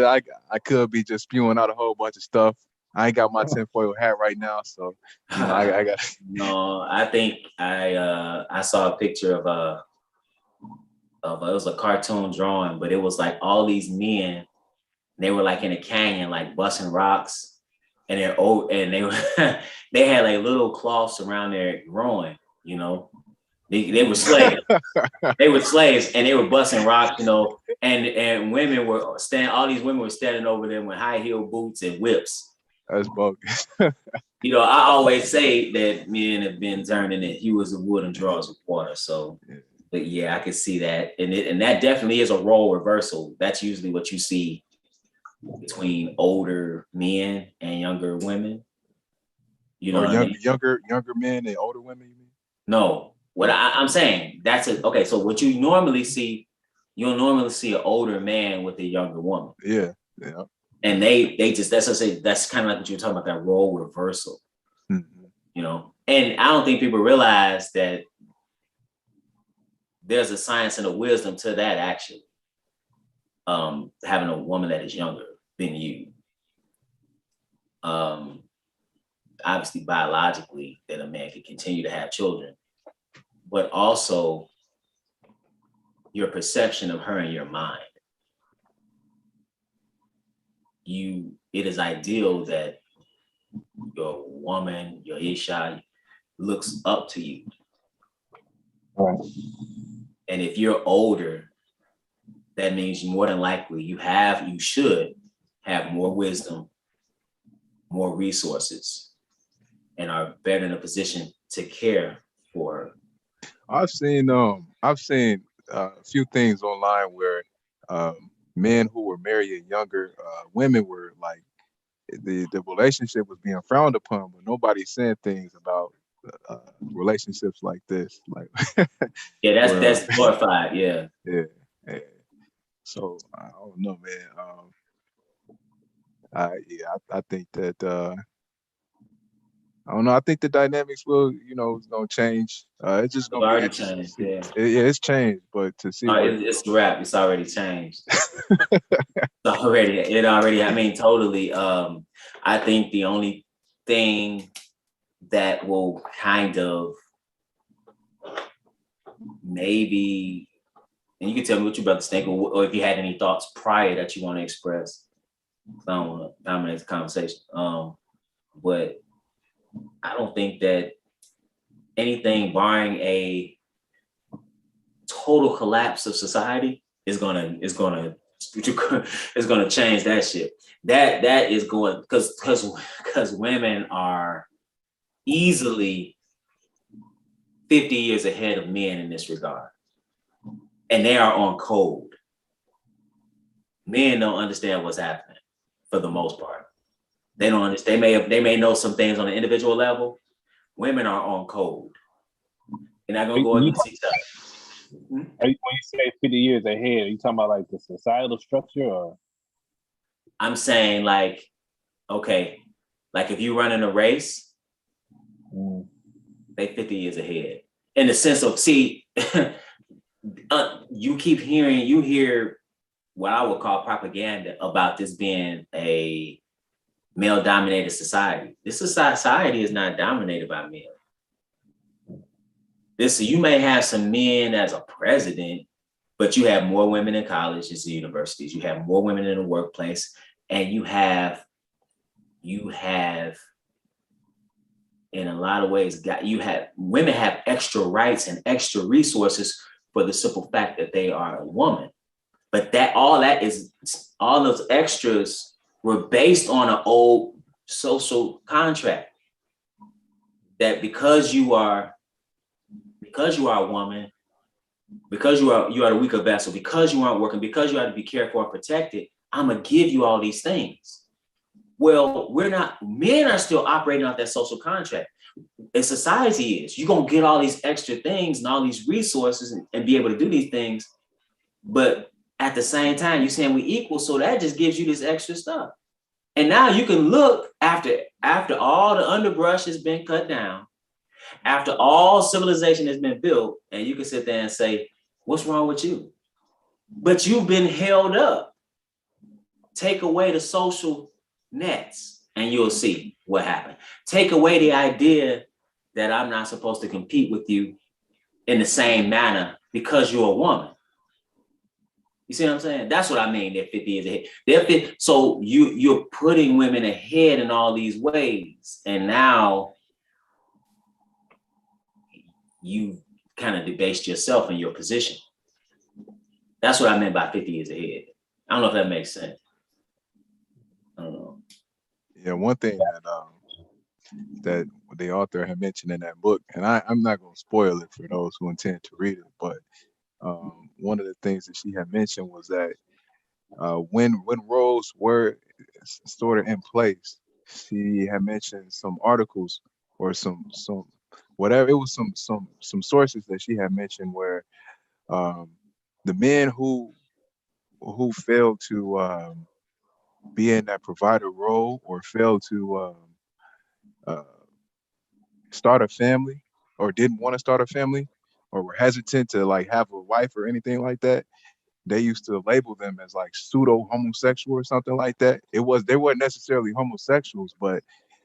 could be just spewing out a whole bunch of stuff. I ain't got my tinfoil hat right now, so I got.
No, I think I saw a picture of it was a cartoon drawing, but it was like all these men. They were like in a canyon, like busting rocks, and they're old, and they were they had like little cloths around their groin. You know, they were slaves. They were slaves, and they were busting rocks. You know, and women were standing. All these women were standing over them with high heel boots and whips.
That's bogus.
You know, I always say that men have been turned into hewers of wood and drawers of water. So, but yeah, I can see that, and that definitely is a role reversal. That's usually what you see between older men and younger women. You know
Or
what I mean?
younger men and older women. You mean?
No, what I'm saying, okay. So what you normally see, you'll normally see an older man with a younger woman.
Yeah.
And they just that's kind of like what you're talking about, that role reversal.
Mm-hmm.
You know, and I don't think people realize that there's a science and a wisdom to that actually. Having a woman that is younger than you. Obviously biologically that a man can continue to have children, but also your perception of her in your mind. It is ideal that your woman, your Isha, looks up to you.
Right.
And if you're older, that means more than likely you should have more wisdom, more resources, and are better in a position to care for her.
I've seen a few things online where men who were marrying younger women were like the relationship was being frowned upon, but nobody's saying things about relationships like this. Like
Yeah,
where,
that's glorified. Yeah.
yeah. So I don't know, man. I think that I don't know. I think the dynamics will, is gonna change. It's just
It's
gonna be
already
interesting to
changed.
see.
Yeah.
Yeah, it's changed, but to see what.
It's a wrap. It's already changed. I mean, totally. I think the only thing that will kind of maybe, and you can tell me what you about to think, or if you had any thoughts prior that you want to express. I don't want to dominate the conversation. But I don't think that anything barring a total collapse of society is gonna change that shit. That is going because women are easily 50 years ahead of men in this regard, and they are on code. Men don't understand what's happening for the most part. They don't understand. They may know some things on an individual level. Women are on code. They're not gonna go against each other.
When you say 50 years ahead, are you talking about like the societal structure, or?
I'm saying like, okay, like if you run in a race, they 50 years ahead. In the sense of, see, you hear what I would call propaganda about this being a male-dominated society. This society is not dominated by men. You may have some men as a president, but you have more women in colleges and universities. You have more women in the workplace, and you have in a lot of ways, women have extra rights and extra resources for the simple fact that they are a woman. But all those extras were based on an old social contract that because you are a woman, because you are the weaker vessel, because you aren't working, because you have to be careful and protected, I'm gonna give you all these things. Well, we're not, men are still operating off that social contract. And society is, you're gonna get all these extra things and all these resources and be able to do these things. But at the same time, you're saying we equal, so that just gives you this extra stuff. And now you can look after all the underbrush has been cut down, after all civilization has been built, and you can sit there and say, what's wrong with you? But you've been held up. Take away the social nets and you'll see what happened. Take away the idea that I'm not supposed to compete with you in the same manner because you're a woman. You see what I'm saying? That's what I mean. They're 50 years ahead. So you're putting women ahead in all these ways, and now you kind of debased yourself in your position. That's what I meant by 50 years ahead. I don't know if that makes sense. I don't know.
Yeah, one thing that the author had mentioned in that book, and I'm not going to spoil it for those who intend to read it, but one of the things that she had mentioned was that when roles were sort of in place, she had mentioned some articles or some whatever, it was some sources that she had mentioned where the men who failed to be in that provider role or failed to start a family or didn't want to start a family or were hesitant to like have a wife or anything like that, they used to label them as like pseudo homosexual or something like that. They weren't necessarily homosexuals, but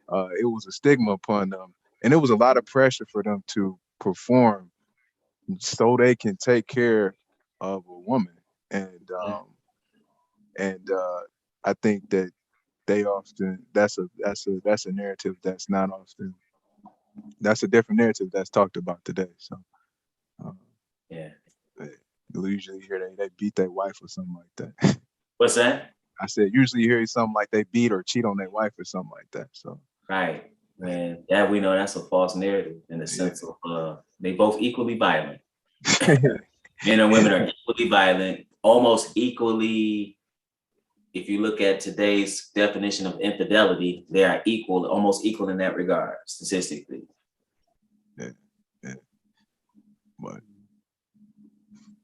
it was a stigma upon them, and it was a lot of pressure for them to perform so they can take care of a woman. And I think that they often that's a narrative that's not often, that's a different narrative that's talked about today. So
Yeah.
you usually hear they beat their wife or something like that.
What's that?
I said usually you hear something like they beat or cheat on their wife or something like that. So
Right. Man, that we know that's a false narrative in the sense of they both equally violent. Men and women are equally violent, almost equally. If you look at today's definition of infidelity, they are equal, almost equal in that regard, statistically.
yeah. But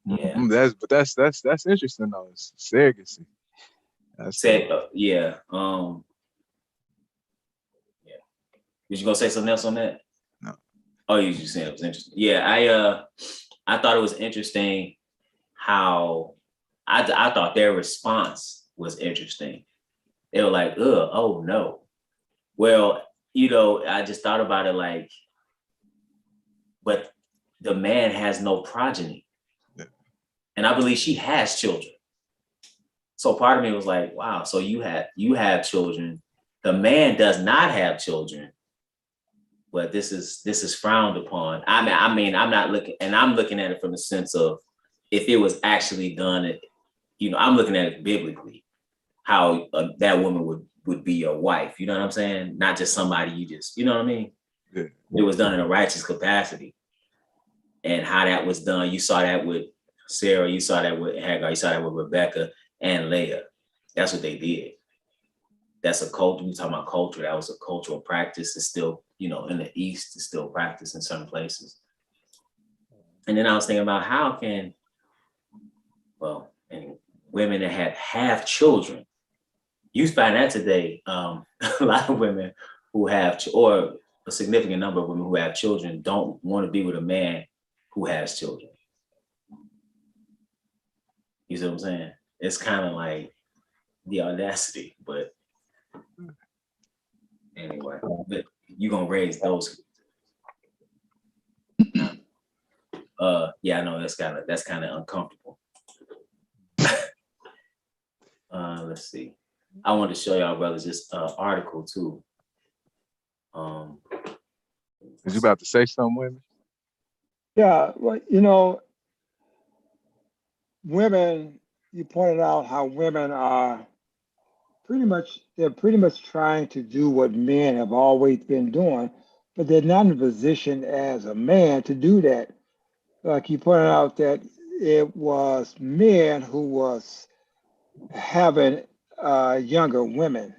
Yeah.
that's interesting though. It's surrogacy.
Yeah. Yeah. Was you gonna say something else on that?
No.
Oh, you just saying it was interesting. Yeah, I thought it was interesting how I thought their response was interesting. They were like, ugh, oh no. Well, I just thought about it like, but the man has no progeny.
Yeah.
And I believe she has children. So part of me was like, wow, so you have children. The man does not have children, but this is frowned upon. I mean, I'm not looking, and I'm looking at it from the sense of if it was actually done, I'm looking at it biblically, how that woman would be your wife. You know what I'm saying? Not just somebody you just, you know what I mean?
Yeah.
It was done in a righteous capacity. And how that was done, you saw that with Sarah, you saw that with Hagar, you saw that with Rebecca and Leah. That's what they did. That's a culture. We talking about culture. That was a cultural practice. It's still, in the East, it's still practiced in certain places. And then I was thinking about how can, and women that have children, you find that today, a lot of women who have, or a significant number of women who have children don't want to be with a man who has children. You see what I'm saying? It's kind of like the audacity, but anyway, you're gonna raise those. Yeah, I know that's kind of uncomfortable. Let's see. I wanted to show y'all brothers this article too.
Is you about to say something, women?
Yeah, well, women, you pointed out how women are they're pretty much trying to do what men have always been doing, but they're not in a position as a man to do that. like you pointed out, that it was men who was having younger women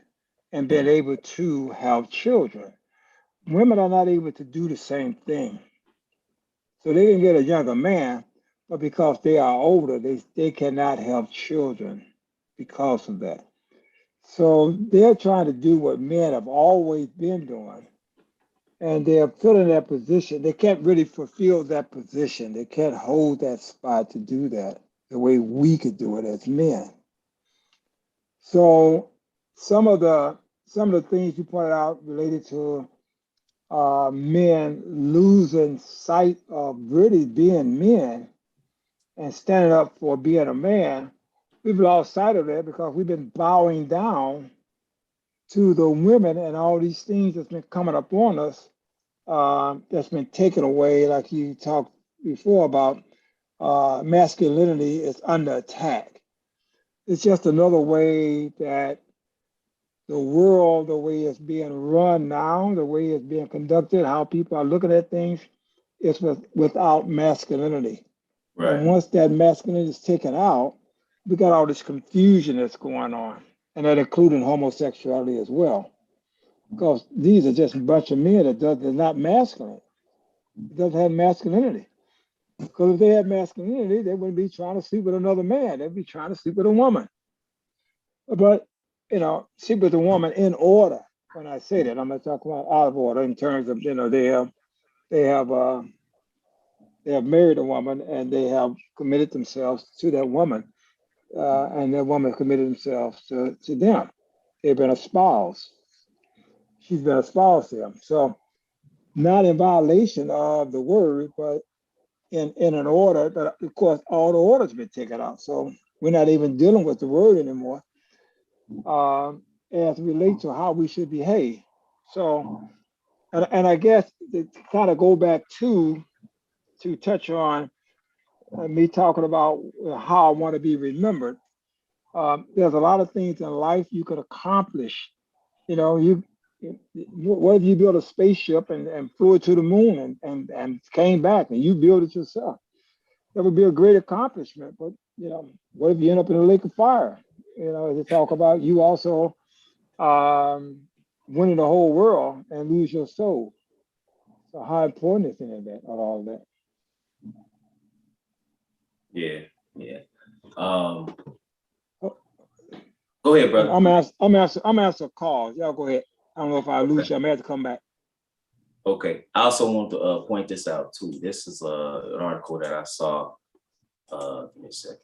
and being able to have children. Women are not able to do the same thing. So they can get a younger man, but because they are older, they cannot have children because of that. So they're trying to do what men have always been doing, and they're filling that position. They can't really fulfill that position. They can't hold that spot to do that the way we could do it as men. So some of the things you pointed out related to men losing sight of really being men and standing up for being a man, we've lost sight of that because we've been bowing down to the women and all these things that's been coming up on us, that's been taken away, like you talked before about masculinity is under attack. It's just another way that the world, the way it's being run now, the way it's being conducted, how people are looking at things, is without masculinity. And
Right.
once that masculinity is taken out, we got all this confusion that's going on, and that including homosexuality as well. Because these are just a bunch of men they're not masculine. It doesn't have masculinity. Because if they had masculinity, they wouldn't be trying to sleep with another man. They'd be trying to sleep with a woman. But sleep with a woman in order. When I say that, I'm not talking about out of order in terms of they have married a woman and they have committed themselves to that woman, and that woman committed themselves to them. They've been espoused. She's been espoused to them. So not in violation of the word, but in an order that, of course, all the orders been taken out. So we're not even dealing with the word anymore, as it relates to how we should behave. So, and I guess to kind of go back to touch on me talking about how I want to be remembered. There's a lot of things in life you could accomplish. What if you build a spaceship and flew it to the moon and came back and you build it yourself? That would be a great accomplishment. But what if you end up in a lake of fire? They talk about you also winning the whole world and lose your soul. So how important is any of that, of all that?
Yeah. Yeah. Go ahead, brother.
I'm answering calls. Y'all go ahead. I don't know if I lose you. I may have to come back.
Okay. I also want to point this out too. This is an article that I saw. Give me a second.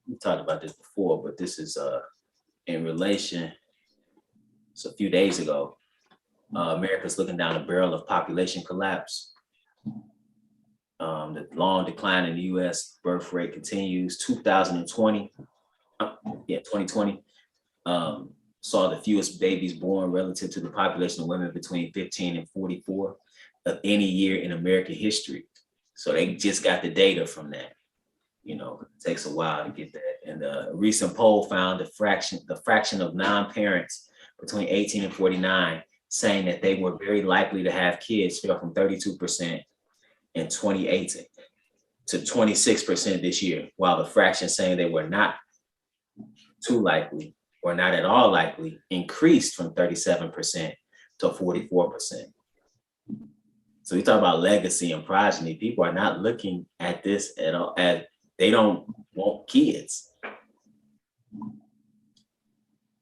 We talked about this before, but this is in relation. It's a few days ago. America's looking down the barrel of population collapse. The long decline in the U.S. birth rate continues. 2020 saw the fewest babies born relative to the population of women between 15 and 44 of any year in American history. So they just got the data from that. It takes a while to get that. And a recent poll found the fraction of non-parents between 18 and 49 saying that they were very likely to have kids fell from 32% in 2018 to 26% this year, while the fraction saying they were not too likely or not at all likely increased from 37% to 44%. So we talk about legacy and progeny. People are not looking at this at all, as they don't want kids.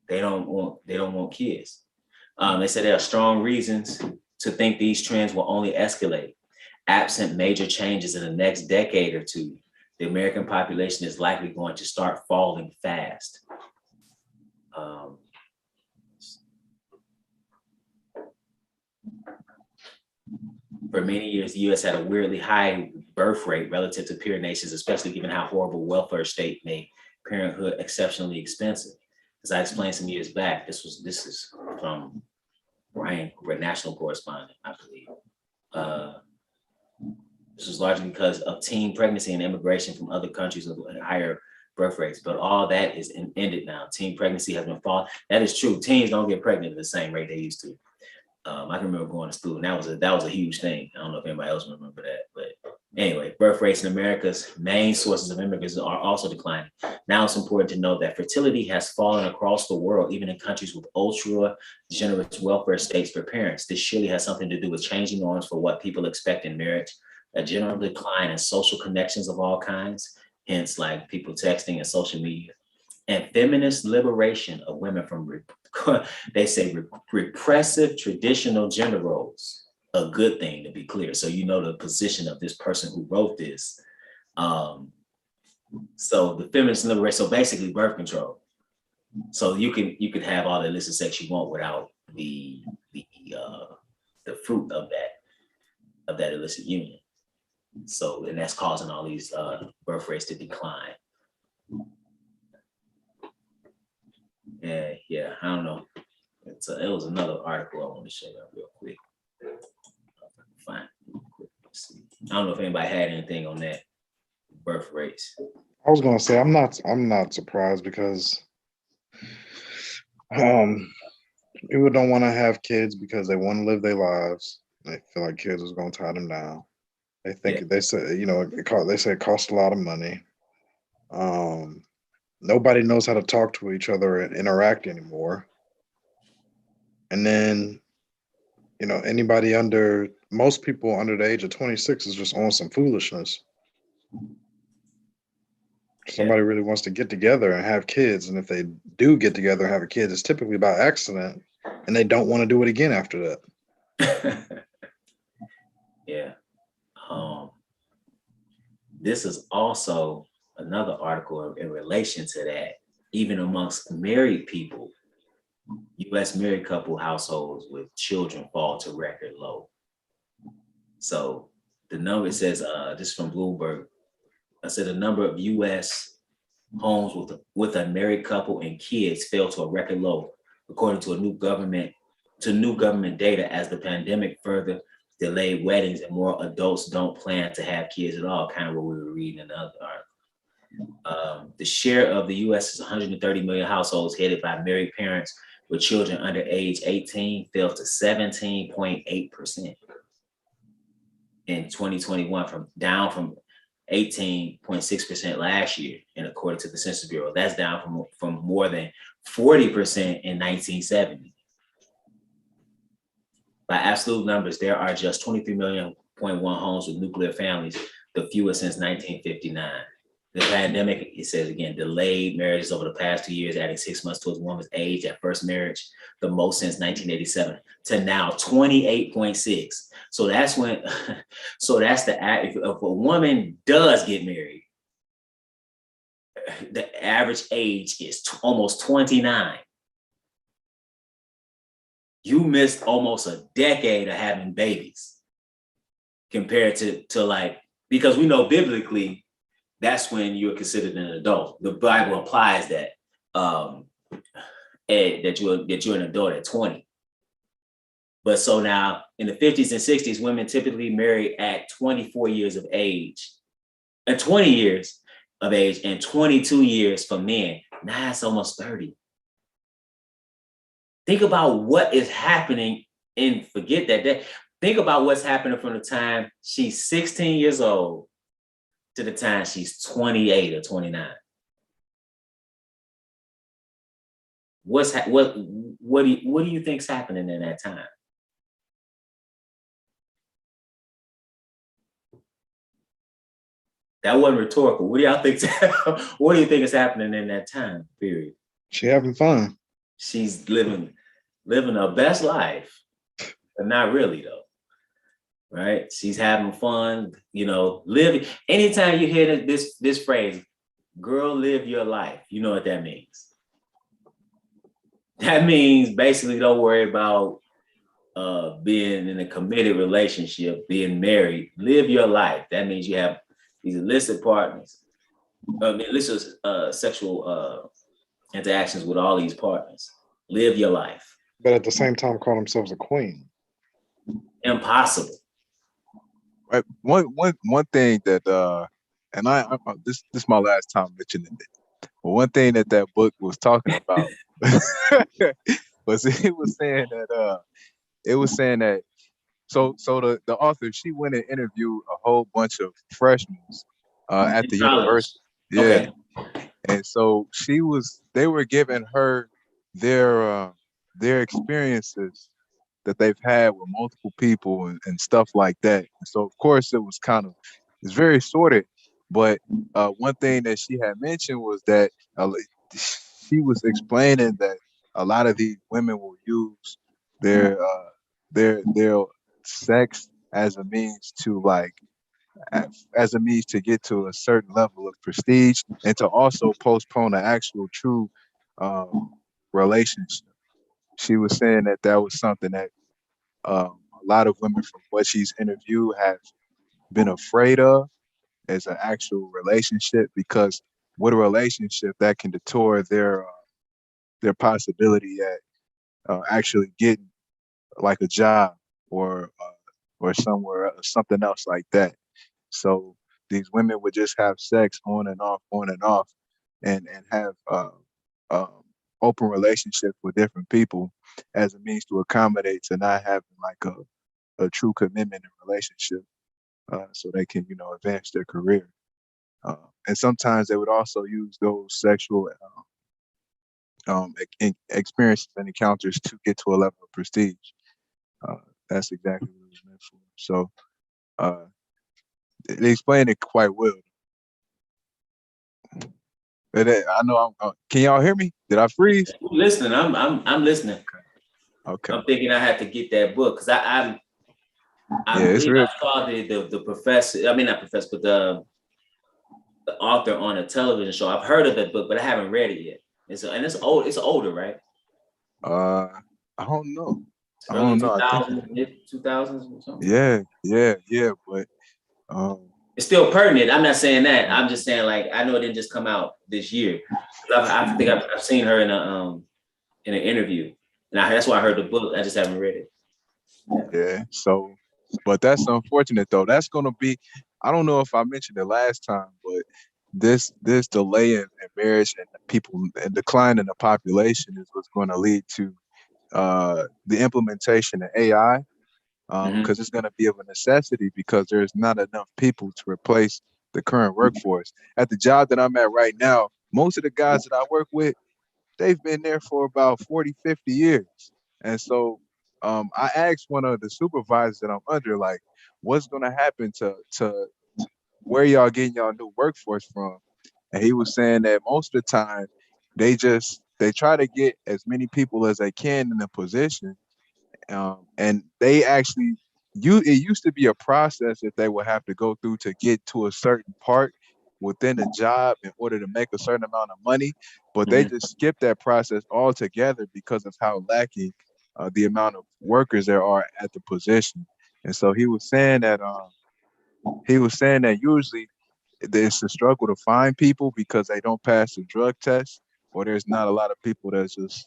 They don't want kids. They said there are strong reasons to think these trends will only escalate. Absent major changes in the next decade or two, the American population is likely going to start falling fast. For many years, the U.S. had a weirdly high birth rate relative to peer nations, especially given how horrible welfare state made parenthood exceptionally expensive. As I explained some years back, this is from Brian, national correspondent, I believe. This was largely because of teen pregnancy and immigration from other countries with higher birth rates, but all that is ended now. Teen pregnancy has been falling. That is true. Teens don't get pregnant at the same rate they used to. I can remember going to school, and that was a huge thing. I don't know if anybody else remember that, but anyway, birth rates in America's main sources of immigrants are also declining. Now it's important to note that fertility has fallen across the world, even in countries with ultra generous welfare states for parents. This surely has something to do with changing norms for what people expect in marriage, a general decline in social connections of all kinds, hence like people texting and social media, and feminist liberation of women from, they say, repressive traditional gender roles. A good thing, to be clear. So you know the position of this person who wrote this. So the feminist liberation, so basically birth control. So you can have all the illicit sex you want without the fruit of that illicit union. So, and that's causing all these birth rates to decline. And yeah, I don't know. It was another article I want to show you real quick. Fine. I don't know if anybody had anything on that birth rates.
I was gonna say I'm not surprised because people don't want to have kids because they want to live their lives. They feel like kids is gonna tie them down. They think they say they say it costs a lot of money. Nobody knows how to talk to each other and interact anymore. And then, most people under the age of 26 is just on some foolishness. Somebody really wants to get together and have kids. And if they do get together and have a kid, it's typically by accident and they don't want to do it again after that.
Yeah. This is also another article in relation to that. Even amongst married people, U.S. married couple households with children fall to record low. So the number says, this is from Bloomberg. I said the number of U.S. homes with a married couple and kids fell to a record low, according to new government data, as the pandemic further delayed weddings and more adults don't plan to have kids at all. Kind of what we were reading in the other article. The share of the U.S. is 130 million households headed by married parents with children under age 18 fell to 17.8% in 2021, down from 18.6% last year, and according to the Census Bureau, that's down from more than 40% in 1970. By absolute numbers, there are just 23.1 million homes with nuclear families, the fewest since 1959. The pandemic, it says again, delayed marriages over the past 2 years, adding 6 months to a woman's age at first marriage, the most since 1987, to now 28.6. So that's when, if a woman does get married, the average age is almost 29. You missed almost a decade of having babies compared to like, because we know biblically, that's when you're considered an adult. The Bible applies that that you're an adult at 20. But so now in the 50s and 60s, women typically married at 24 years of age, and 20 years of age, and 22 years for men. Now it's almost 30. Think about what is happening, and forget that. Think about what's happening from the time she's 16 years old to the time she's 28 or 29. What do you think's happening in that time? That wasn't rhetorical. What do y'all think? What do you think is happening in that time period?
She having fun.
She's living her best life, but not really though. Right? She's having fun, living. Anytime you hear this phrase, girl, live your life, you know what that means. That means basically don't worry about being in a committed relationship, being married. Live your life. That means you have these illicit partners, illicit sexual interactions with all these partners. Live your life.
But at the same time, call themselves a queen.
Impossible.
Right. One thing that and I this is my last time mentioning it. But one thing that book was talking about was it was saying that it was saying that so the author, she went and interviewed a whole bunch of freshmen at
In
the
college.
university. Yeah.
Okay.
And so they were giving her their experiences that they've had with multiple people and stuff like that. And so of course it's very sorted. But one thing that she had mentioned was that she was explaining that a lot of these women will use their their sex as a means to as a means to get to a certain level of prestige and to also postpone an actual true relationship. She was saying that that was something that a lot of women from what she's interviewed have been afraid of as an actual relationship, because with a relationship that can detour their possibility at actually getting like a job or somewhere something else like that. So these women would just have sex on and off, and have open relationships with different people as a means to accommodate to not having like a true commitment in relationship, so they can advance their career. And sometimes they would also use those sexual experiences and encounters to get to a level of prestige. Uh, that's exactly what it was meant for. So uh, they explained it quite well. But I know can y'all hear me? Did I freeze?
Listening. I'm listening.
Okay.
I'm thinking I have to get that book because I
Yeah, it's
believe
real.
I saw the professor. I mean, not professor, but the author on a television show. I've heard of that book, but I haven't read it yet. It's old. It's older, right?
I don't know. I
Early
don't know. I think
2000s, mid 2000s or something.
yeah. But
It's still pertinent. I'm not saying that. I'm just saying like I know it didn't just come out this year. I think I've seen her in an interview, and that's why I heard the book. I just haven't read it.
yeah. So, but that's unfortunate though. That's gonna be. I don't know if I mentioned it last time, but this delay in marriage and people and decline in the population is what's going to lead to the implementation of AI, because it's going to be of a necessity because there's not enough people to replace the current workforce. At the job that I'm at right now, most of the guys that I work with, they've been there for about 40, 50 years. And so I asked one of the supervisors that I'm under, like, what's going to happen to where y'all getting y'all new workforce from? And he was saying that most of the time they try to get as many people as they can in a position, and they actually it used to be a process that they would have to go through to get to a certain part within the job in order to make a certain amount of money, but they just skipped that process altogether because of how lacking the amount of workers there are at the position. And so he was saying that usually it's a struggle to find people because they don't pass the drug test, or there's not a lot of people there's just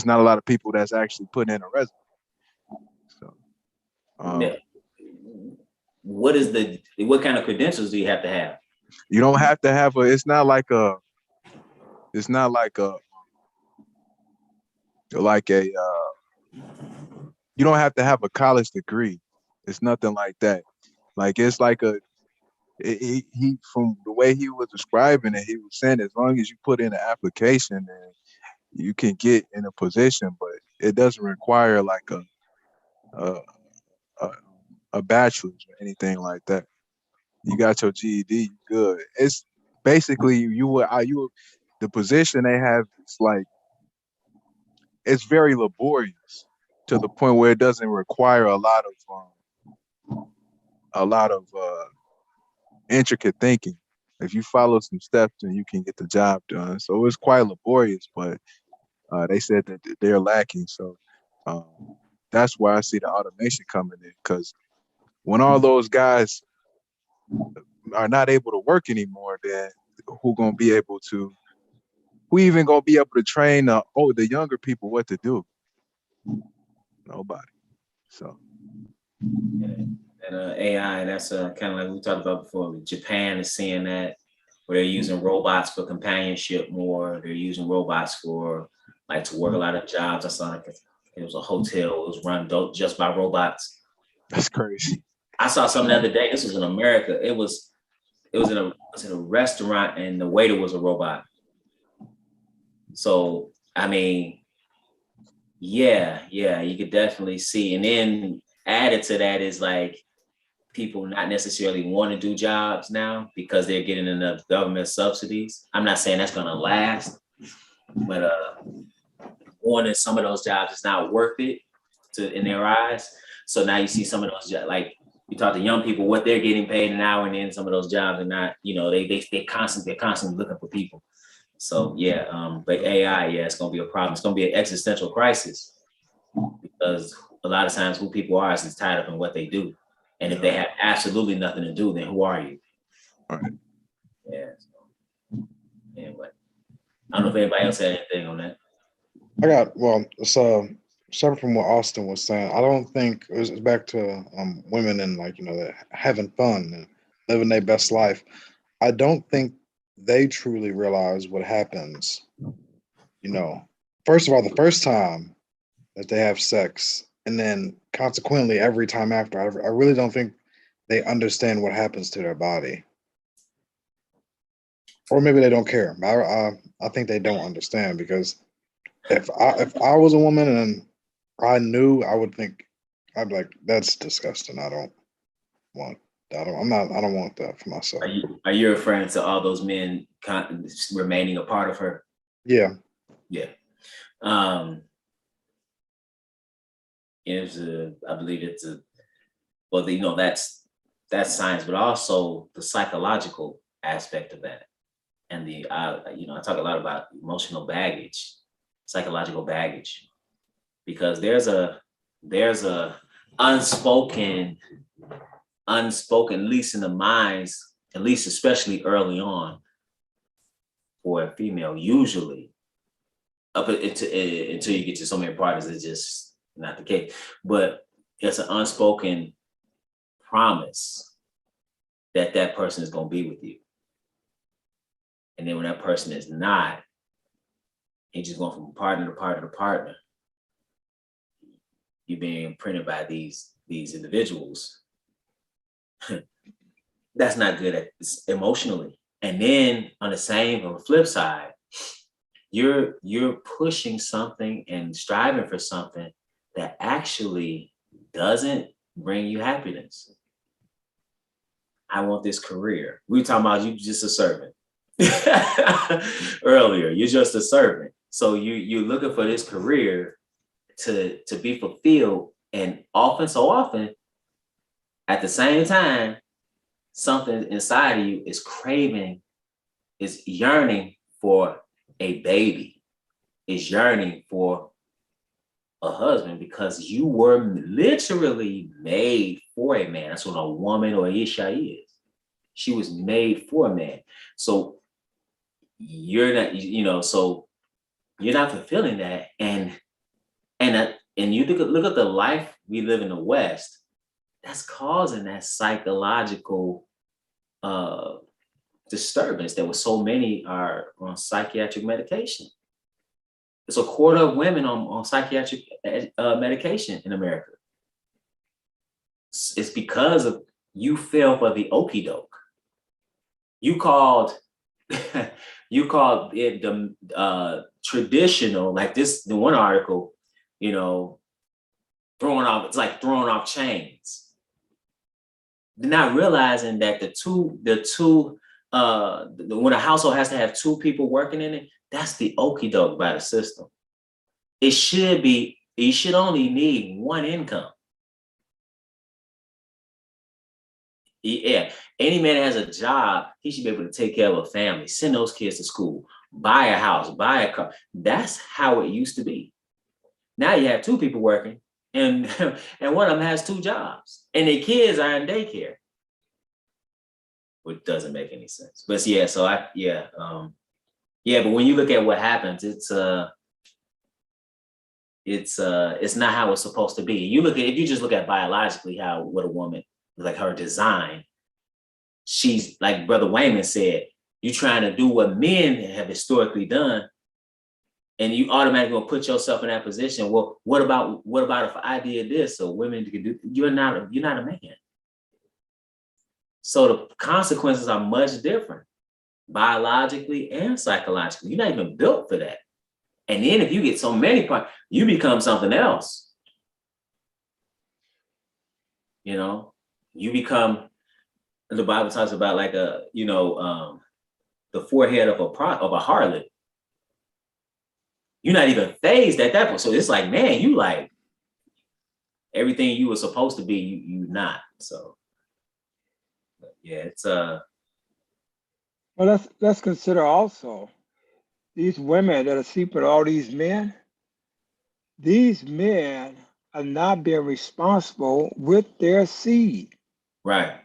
not a lot of people that's actually putting in a resume. So
Now, what kind of credentials do you have to have?
you don't have to have it's not like a you don't have to have a college degree. It's nothing like that. Like it's like he from the way he was describing it, he was saying as long as you put in an application and you can get in a position, but it doesn't require like a a, a bachelor's or anything like that. You got your GED, you good. It's basically the position they have is like it's very laborious to the point where it doesn't require a lot of intricate thinking. If you follow some steps, then you can get the job done. So it's quite laborious, but they said that they're lacking. So um, that's why I see the automation coming in, because when all those guys are not able to work anymore, then who even gonna be able to train the younger people what to do? Nobody. So
And AI, that's kind of like we talked about before. Japan is seeing that, where they're using robots for companionship more. They're using robots for like to work a lot of jobs. I saw like It was a hotel. It was run just by robots.
That's crazy.
I saw something the other day. This was in America. It was in a restaurant, and the waiter was a robot. So I mean, yeah, you could definitely see. And then added to that is like people not necessarily want to do jobs now because they're getting enough government subsidies. I'm not saying that's gonna last, but going in some of those jobs is not worth it in their eyes. So now you see some of those jobs, like you talk to young people, what they're getting paid an hour, and then some of those jobs are not, they're constantly looking for people. So yeah, but AI, yeah, it's gonna be a problem. It's gonna be an existential crisis because a lot of times who people are is tied up in what they do. And if they have absolutely nothing to do, then who are you?
All right.
Yeah. So, anyway, I don't know if anybody else had anything on that.
It's separate from what Austin was saying. I don't think it's back to women and like, having fun and living their best life. I don't think they truly realize what happens. First of all, the first time that they have sex, and then consequently every time after, I really don't think they understand what happens to their body. Or maybe they don't care. I think they don't understand, because if I was a woman and I knew, I would think, I'd be like, that's disgusting. I don't want that for myself.
Are you referring to all those men remaining a part of her?
Yeah.
Yeah. I believe it's that's science, but also the psychological aspect of that. And I talk a lot about emotional baggage, psychological baggage, because there's a unspoken, at least in the minds, at least especially early on, for a female, usually up until you get to so many partners, it's just not the case. But it's an unspoken promise that person is going to be with you. And then when that person is not, you're just going from partner to partner to partner. You're being imprinted by these individuals. That's not good emotionally. And then on the flip side, you're pushing something and striving for something that actually doesn't bring you happiness. I want this career. We were talking about you just a servant earlier. You're just a servant. So you're looking for this career to be fulfilled, and so often, at the same time, something inside of you is yearning for a baby, is yearning for a husband, because you were literally made for a man. That's what a woman or Isha is. She was made for a man. So you're not, so you're not fulfilling that. And you look at the life we live in the West, that's causing that psychological disturbance that so many are on psychiatric medication. It's a quarter of women on psychiatric medication in America. It's because of you fell for the okie doke. You called it the traditional, like the one article, throwing off chains. They're not realizing that when a household has to have two people working in it, that's the okie doke by the system. You should only need one income. Yeah, any man that has a job, he should be able to take care of a family, send those kids to school, buy a house, buy a car. That's how it used to be. Now you have two people working, and one of them has two jobs, and their kids are in daycare, which doesn't make any sense. But yeah, but when you look at what happens, it's not how it's supposed to be. If you just look at biologically what a woman, like her design, she's like Brother Wayman said, you're trying to do what men have historically done. And you automatically gonna put yourself in that position. Well, what about if I did this? So women can do. You're not a man. So the consequences are much different, biologically and psychologically. You're not even built for that. And then if you get so many parts, you become something else. You know, you become. The Bible talks about like the forehead of a harlot. You're not even phased at that point. So it's like, man, you like everything you were supposed to be, you not. So yeah, it's
Well, let's consider also these women that are sleeping with all these men. These men are not being responsible with their seed.
right.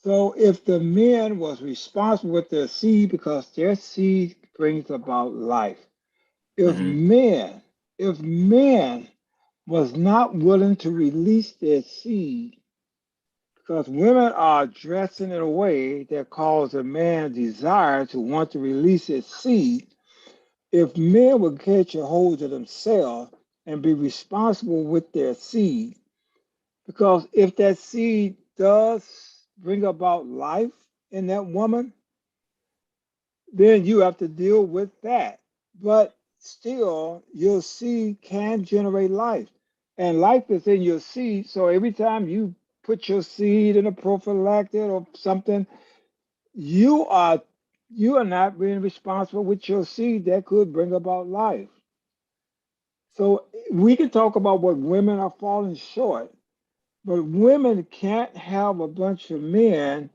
So if the men was responsible with their seed because their seed brings about life. If
Mm-hmm.
men was not willing to release their seed, because women are dressing in a way that causes a man desire to want to release his seed. If men would catch a hold of themselves and be responsible with their seed, because if that seed does bring about life in that woman, then you have to deal with that. But still, your seed can generate life. And life is in your seed. So every time you put your seed in a prophylactic or something, you are not being responsible with your seed that could bring about life. So we can talk about what women are falling short, but women can't have a bunch of men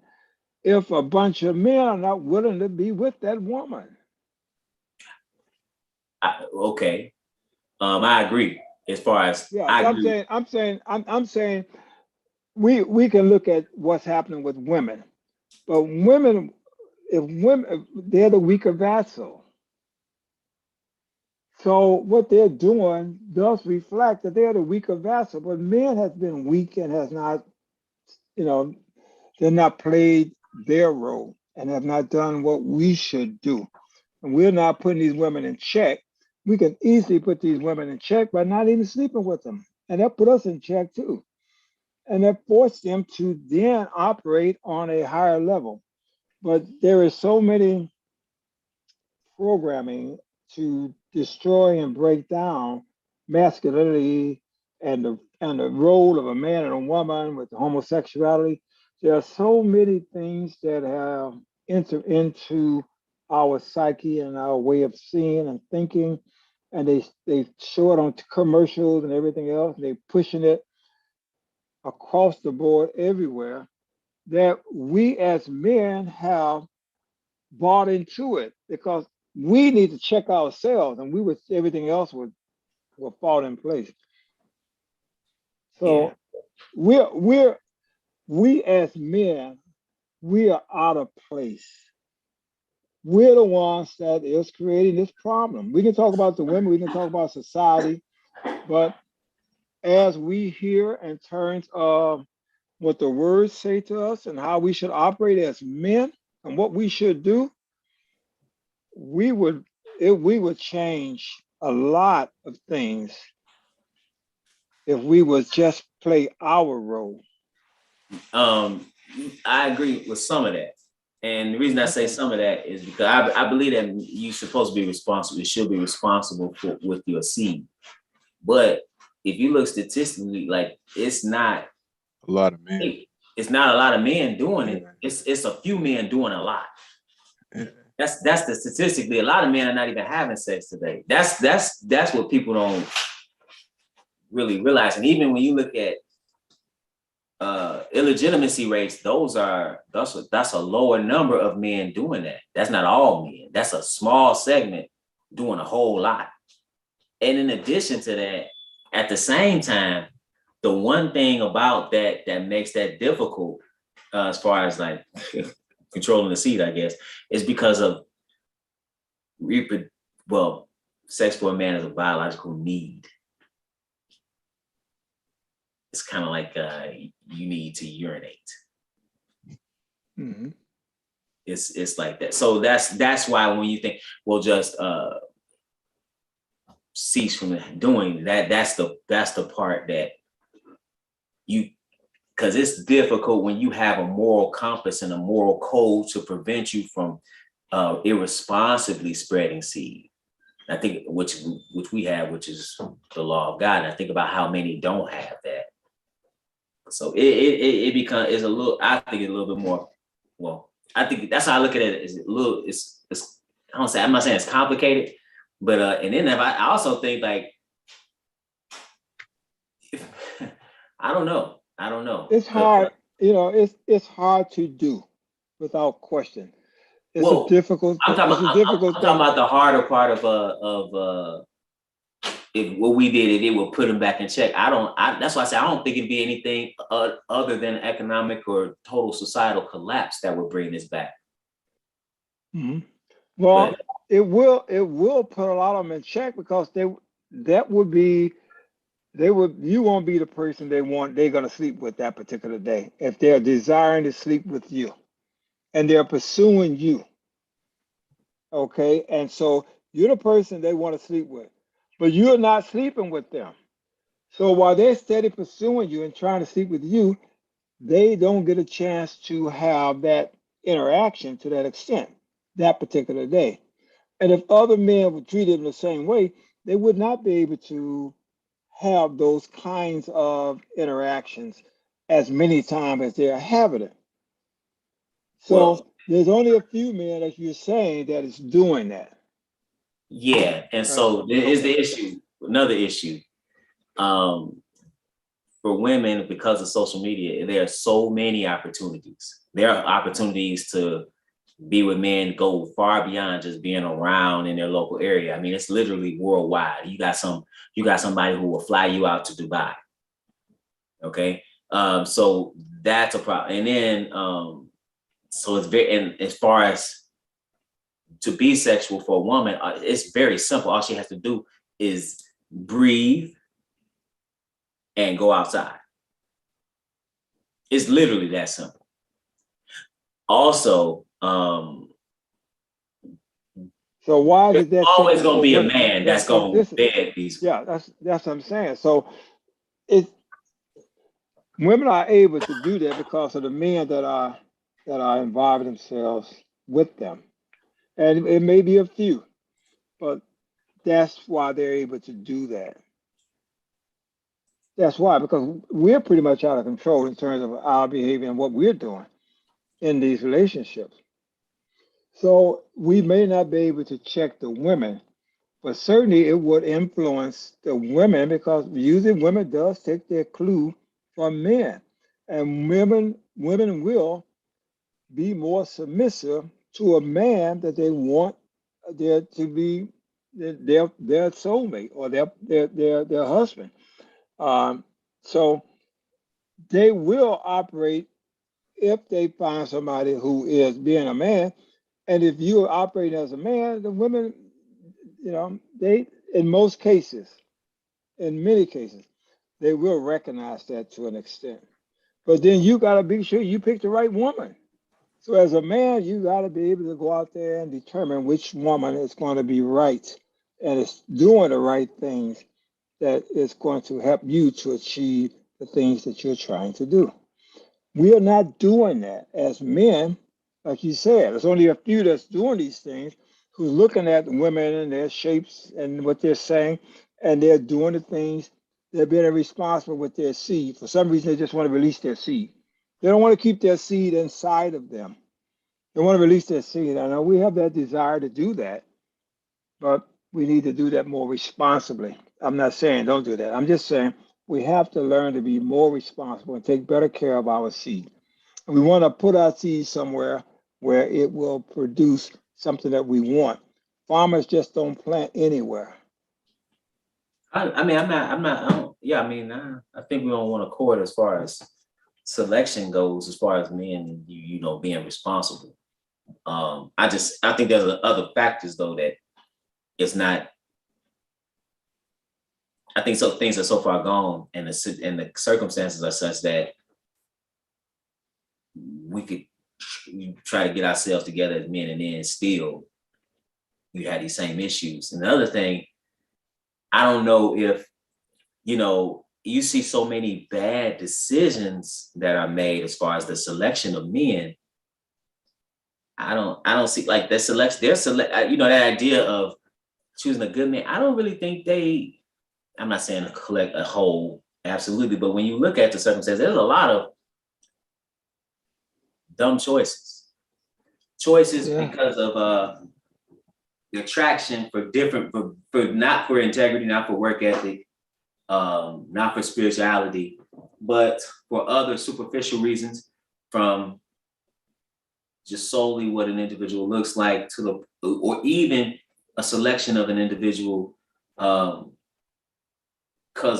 if a bunch of men are not willing to be with that woman.
Okay. I agree. As far as
Yeah,
I
so
agree.
I'm saying we can look at what's happening with women, but women, if women, they're the weaker vessel. So what they're doing does reflect that they're the weaker vessel, but men has been weak and has not, you know, they're not played their role and have not done what we should do. And we're not putting these women in check. We can easily put these women in check by not even sleeping with them. And that put us in check too. And that forced them to then operate on a higher level. But there is so many programming to destroy and break down masculinity and the role of a man and a woman with homosexuality. There are so many things that have entered into our psyche and our way of seeing and thinking, and they show it on commercials and everything else. And they pushing it across the board everywhere. That we as men have bought into it because we need to check ourselves, and everything else will fall in place.
Yeah.
So we as men, we are out of place. We're the ones that is creating this problem. We can talk about the women, we can talk about society, but as we hear in terms of what the words say to us and how we should operate as men and what we should do, we would we would change a lot of things if we would just play our role.
I agree with some of that. And the reason I say some of that is because I believe that you're supposed to be responsible. You should be responsible with your seed. But if you look statistically, like it's not
A lot of men.
it's not a lot of men doing it. It's a few men doing a lot.
Yeah.
That's the statistically. A lot of men are not even having sex today. That's what people don't really realize. And even when you look at illegitimacy rates, that's a lower number of men doing that. That's not all men. That's a small segment doing a whole lot. And in addition to that, at the same time, the one thing about that makes that difficult, as far as like controlling the seed, I guess, is because of sex for a man is a biological need. It's kind of like you need to urinate.
Mm-hmm.
It's like that. So that's why when you think, well, just cease from doing that. That's the part that because it's difficult when you have a moral compass and a moral code to prevent you from irresponsibly spreading seed. I think which we have, which is the law of God. And I think about how many don't have that. So it becomes a little. I think it's a little bit more. Well, I think that's how I look at it. Is a little. It's. I'm not saying it's complicated, but and then I also think like, I don't know.
It's hard, it's hard to do without question. It's
Well,
a difficult
I'm
thing.
talking,
It's a
I'm
difficult
talking
thing.
about the harder part of if what we did, it will put them back in check. That's why I say I don't think it'd be anything other than economic or total societal collapse that would bring this back.
Mhm. Well,
But
it will put a lot of them in check because you won't be the person they're going to sleep with that particular day if they're desiring to sleep with you and they're pursuing you. Okay, and so you're the person they want to sleep with, but you're not sleeping with them. So while they're steady pursuing you and trying to sleep with you, they don't get a chance to have that interaction to that extent that particular day. And if other men were treated in the same way, they would not be able to have those kinds of interactions as many times as they're having it.
well,
So there's only a few men, as you're saying, that is doing that.
yeah, and
Right?
so there is
Okay.
the issue. Another issue for women because of social media. There are so many opportunities. There are opportunities to be with men go far beyond just being around in their local area. I mean, it's literally worldwide. You got somebody who will fly you out to Dubai. Okay. So that's a problem. And then so it's very, and as far as to be sexual for a woman, it's very simple. All she has to do is breathe and go outside. It's literally that simple. Also,
So why
there's
did that take
always
it
going to
so
be a
difficult?
man that's going to
This,
bed these.
yeah, that's what I'm saying. So it women are able to do that because of the men that are involving themselves with them, and it may be a few, but that's why they're able to do that. That's why, because we're pretty much out of control in terms of our behavior and what we're doing in these relationships. So we may not be able to check the women, but certainly it would influence the women because usually women does take their clue from men. And women will be more submissive to a man that they want there to be their soulmate or their husband. Um, so they will operate if they find somebody who is being a man. And if you are operating as a man, the women, they, in most cases, in many cases, they will recognize that to an extent. But then you got to be sure you pick the right woman. So as a man, you got to be able to go out there and determine which woman is going to be right and is doing the right things that is going to help you to achieve the things that you're trying to do. We are not doing that as men, like you said. There's only a few that's doing these things who's looking at women and their shapes and what they're saying, and they're doing the things. They're being responsible with their seed. For some reason, they just want to release their seed. They don't want to keep their seed inside of them. They want to release their seed. I know we have that desire to do that, but we need to do that more responsibly. I'm not saying don't do that. I'm just saying we have to learn to be more responsible and take better care of our seed. And we want to put our seed somewhere where it will produce something that we want. Farmers just don't plant anywhere.
I mean, I mean, I think we're on one accord as far as selection goes, as far as men, being responsible. I think there's other factors though that it's not. I think so. Things are so far gone, and the circumstances are such that we could try to get ourselves together as men, and then still you have these same issues. And the other thing, I don't know if, you see so many bad decisions that are made as far as the selection of men. I don't see like that idea of choosing a good man. I don't really think I'm not saying to collect a whole absolutely, but when you look at the circumstances, there's a lot of dumb choices.
Yeah.
Because of the attraction for different for not for integrity, not for work ethic, not for spirituality, but for other superficial reasons, from just solely what an individual looks like or even a selection of an individual, because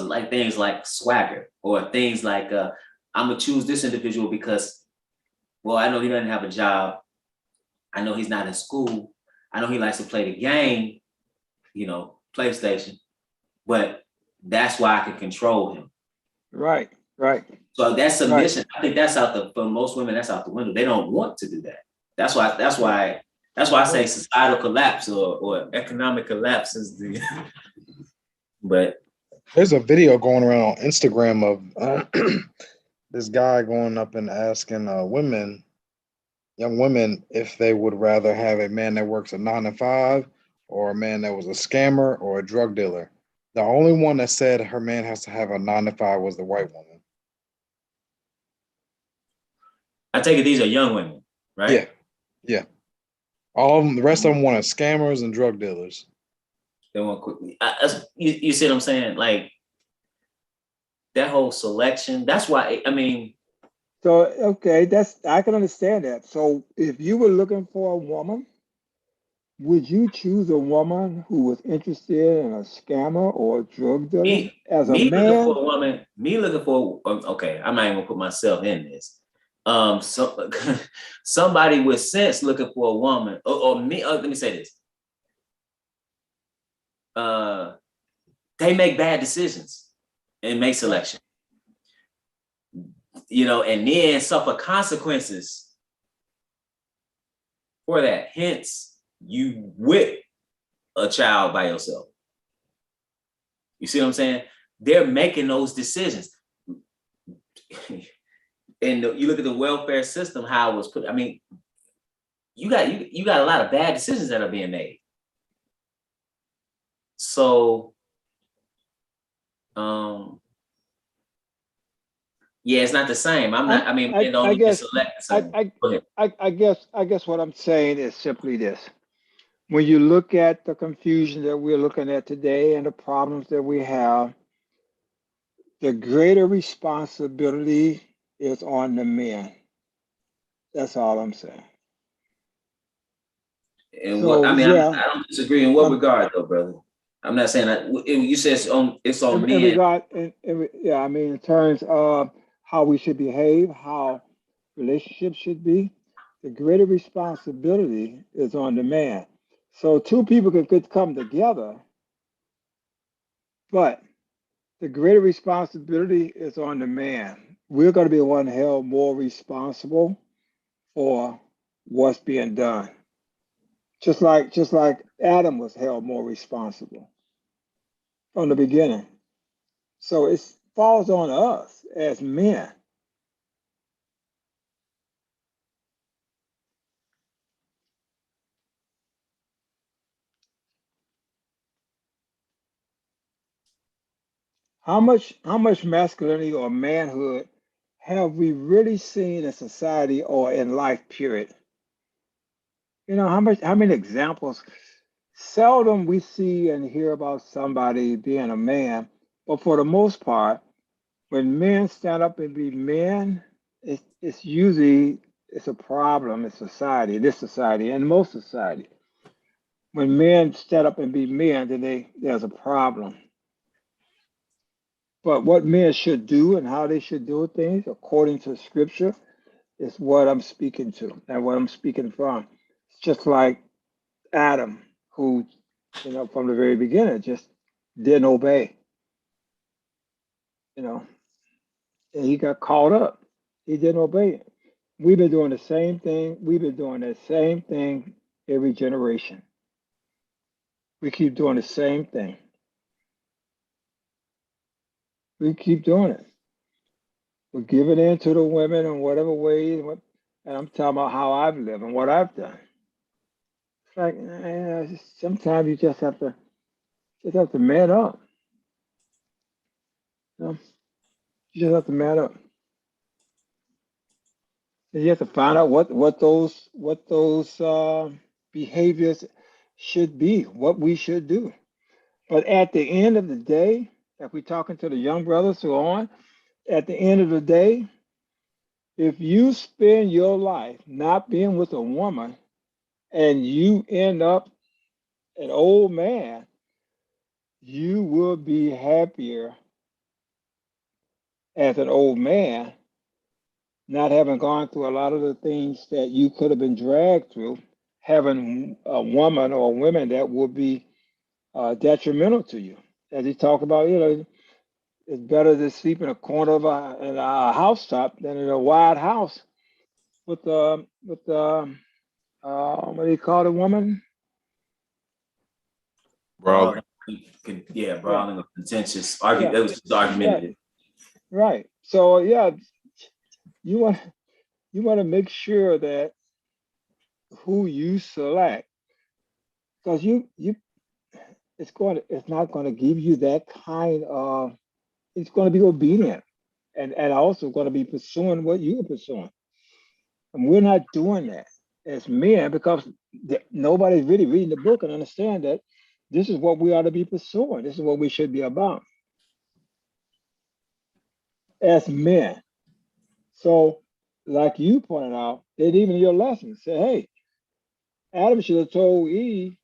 like things like swagger or things like I'm gonna choose this individual because, well, I know he doesn't have a job, I know he's not in school, I know he likes to play the game, PlayStation, but that's why I can control him.
Right. Right.
So that's submission. Right. I think that's for most women, that's out the window. They don't want to do that. That's why I say societal collapse or economic collapse is the. But
there's a video going around on Instagram of this guy going up and asking young women, if they would rather have a man that works a 9 to 5 or a man that was a scammer or a drug dealer. The only one that said her man has to have a 9 to 5 was the white woman.
I take it these are young women, right?
Yeah. All of them, the rest of them wanted scammers and drug dealers.
They want quickly. You see what I'm saying? Like that whole selection. That's why
So okay, I can understand that. So if you were looking for a woman, would you choose a woman who was interested in a scammer or a drug dealer as a man?
Looking for a woman, okay, I'm not even gonna put myself in this. So somebody with sense looking for a woman, or me. Let me say this: they make bad decisions and make selection, and then suffer consequences for that. Hence, you whip a child by yourself. You see what I'm saying? They're making those decisions. And you look at the welfare system, how it was put. You got a lot of bad decisions that are being made. So, yeah, it's not the same. I'm not.
I guess what I'm saying is simply this: when you look at the confusion that we're looking at today and the problems that we have, the greater responsibility is on the men. That's all I'm saying.
And I don't disagree in what regard, though, brother. I'm not saying that you said it's on men.
In regard, in terms of how we should behave, how relationships should be, the greater responsibility is on the man. So two people could come together, but the greater responsibility is on the man. We're going to be the one held more responsible for what's being done. Just like Adam was held more responsible from the beginning. So it falls on us as men. How much masculinity or manhood have we really seen in society or in life, period? How many examples? Seldom we see and hear about somebody being a man, but for the most part, when men stand up and be men, it's usually a problem in society, this society, and most society. When men stand up and be men, then there's a problem. But what men should do and how they should do things according to scripture is what I'm speaking to and what I'm speaking from. It's just like Adam, who, from the very beginning, just didn't obey, and he got caught up. He didn't obey. We've been doing the same thing. We've been doing the same thing every generation. We keep doing the same thing. We keep doing it. We're giving in to the women in whatever way. And I'm talking about how I've lived and what I've done. It's like sometimes you just have to man up. You know? You just have to man up. And you have to find out what those behaviors should be, what we should do. But at the end of the day, if we're talking to the young brothers who are on, at the end of the day, if you spend your life not being with a woman and you end up an old man, you will be happier as an old man, not having gone through a lot of the things that you could have been dragged through, having a woman or women that will be detrimental to you. As he talked about, it's better to sleep in a corner of a housetop than in a wide house with what do you call the woman?
Bro,
Yeah,
Right,
brawling or contentious argue.
yeah,
That was just argumentative.
right. So yeah, you want to make sure that who you select, because it's not going to give you that kind of. It's going to be obedient, and also going to be pursuing what you're pursuing. And we're not doing that as men because nobody's really reading the book and understand that this is what we ought to be pursuing. This is what we should be about as men. So, like you pointed out, and even your lesson say, hey, Adam should have told Eve,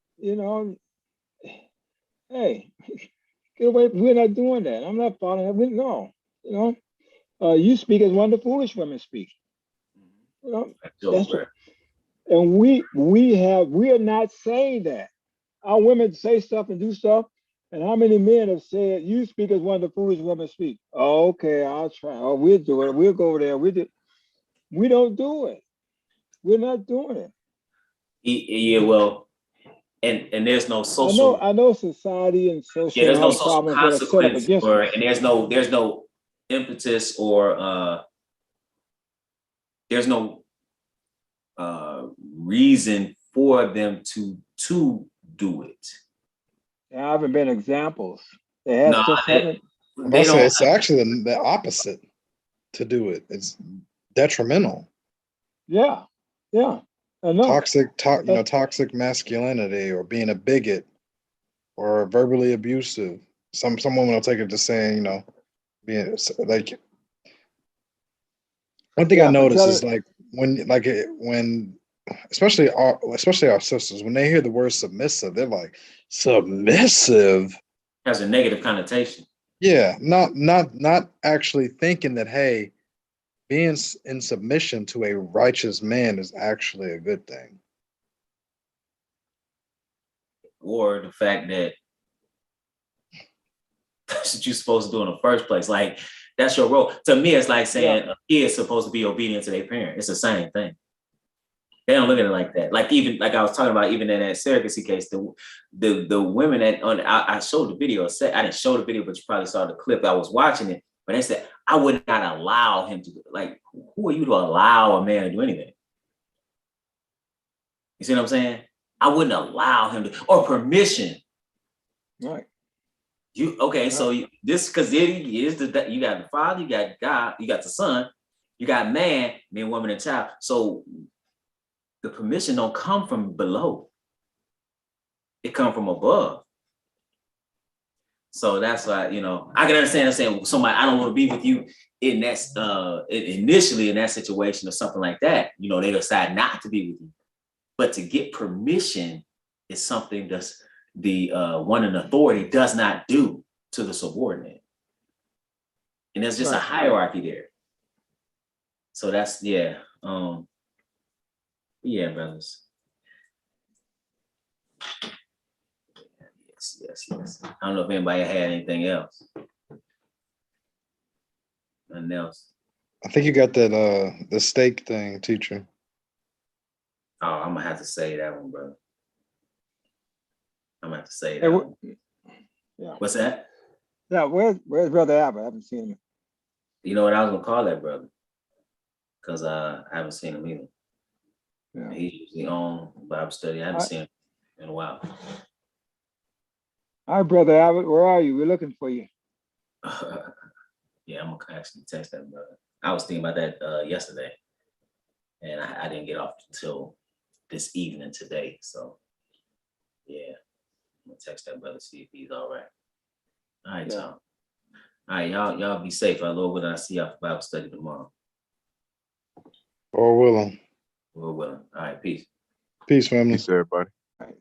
hey, get away. We're not doing that. I'm not following that. No, you speak as one of the foolish women speak. That's what. And we're not saying that. Our women say stuff and do stuff. And how many men have said, you speak as one of the foolish women speak? Oh, okay, I'll try. Oh, we'll do it. We'll go over there. We don't do it. We're not doing it.
Yeah, well, and there's no social.
I know society and social
Yeah,
and
there's no
all the
social
problems that are set up
consequence,
against
or
us.
and there's no impetus or there's no reason for them to do it.
There haven't been examples. There has
No,
just haven't.
they
Say
don't.
it's actually the opposite to do it. It's detrimental.
Yeah, yeah. I know.
Toxic masculinity or being a bigot or verbally abusive. Some women will take it to saying, being like. One thing I
Yeah, but
notice
tell
is
it.
like when especially our sisters when they hear the word submissive, they're like submissive.
Has a negative connotation.
Yeah, not actually thinking that hey, being in submission to a righteous man is actually a good thing.
Or the fact that that's what you're supposed to do in the first place. Like, that's your role. To me, it's like saying a kid's supposed to be obedient to their parent. It's the same thing. They don't look at it like that. Like, even like I was talking about, even in that surrogacy case, the women that I showed the video. I didn't show the video, but you probably saw the clip. I was watching it, but they said I would not allow him to. Like, who are you to allow a man to do anything? You see what I'm saying? I wouldn't allow him to, or permission.
Right.
So this, because you got the father, you got God, you got the son, you got man, woman, and child. So the permission don't come from below; it come from above. So that's why I can understand saying somebody, I don't want to be with you in that initially in that situation or something like that. They decide not to be with you, but to get permission is something that's the one in authority does not do to the subordinate. And there's just a hierarchy there. So that's, yeah, brothers. Yes. I don't know if anybody had anything else. Nothing else.
I think you got that the steak thing, teacher.
Oh, I'm gonna have to say that one, brother. I'm gonna have to say that one.
Yeah.
What's that?
Yeah, where's Brother Albert? I haven't seen him.
You know what I was gonna call that brother? Because I haven't seen him either.
Yeah.
He's usually on Bible study. I haven't seen him in a while.
All right, Brother Albert, where are you? We're looking for you.
Yeah, I'm gonna actually text that brother. I was thinking about that yesterday, and I didn't get off until this evening today. So yeah, I'm gonna text that brother, see if he's all right. All right,
Yeah.
Tom. All right, y'all be safe. Our Lord willing, I see y'all for Bible study tomorrow.
Lord willing.
Lord willing. All right, peace.
Peace, family.
Peace, everybody.
All right.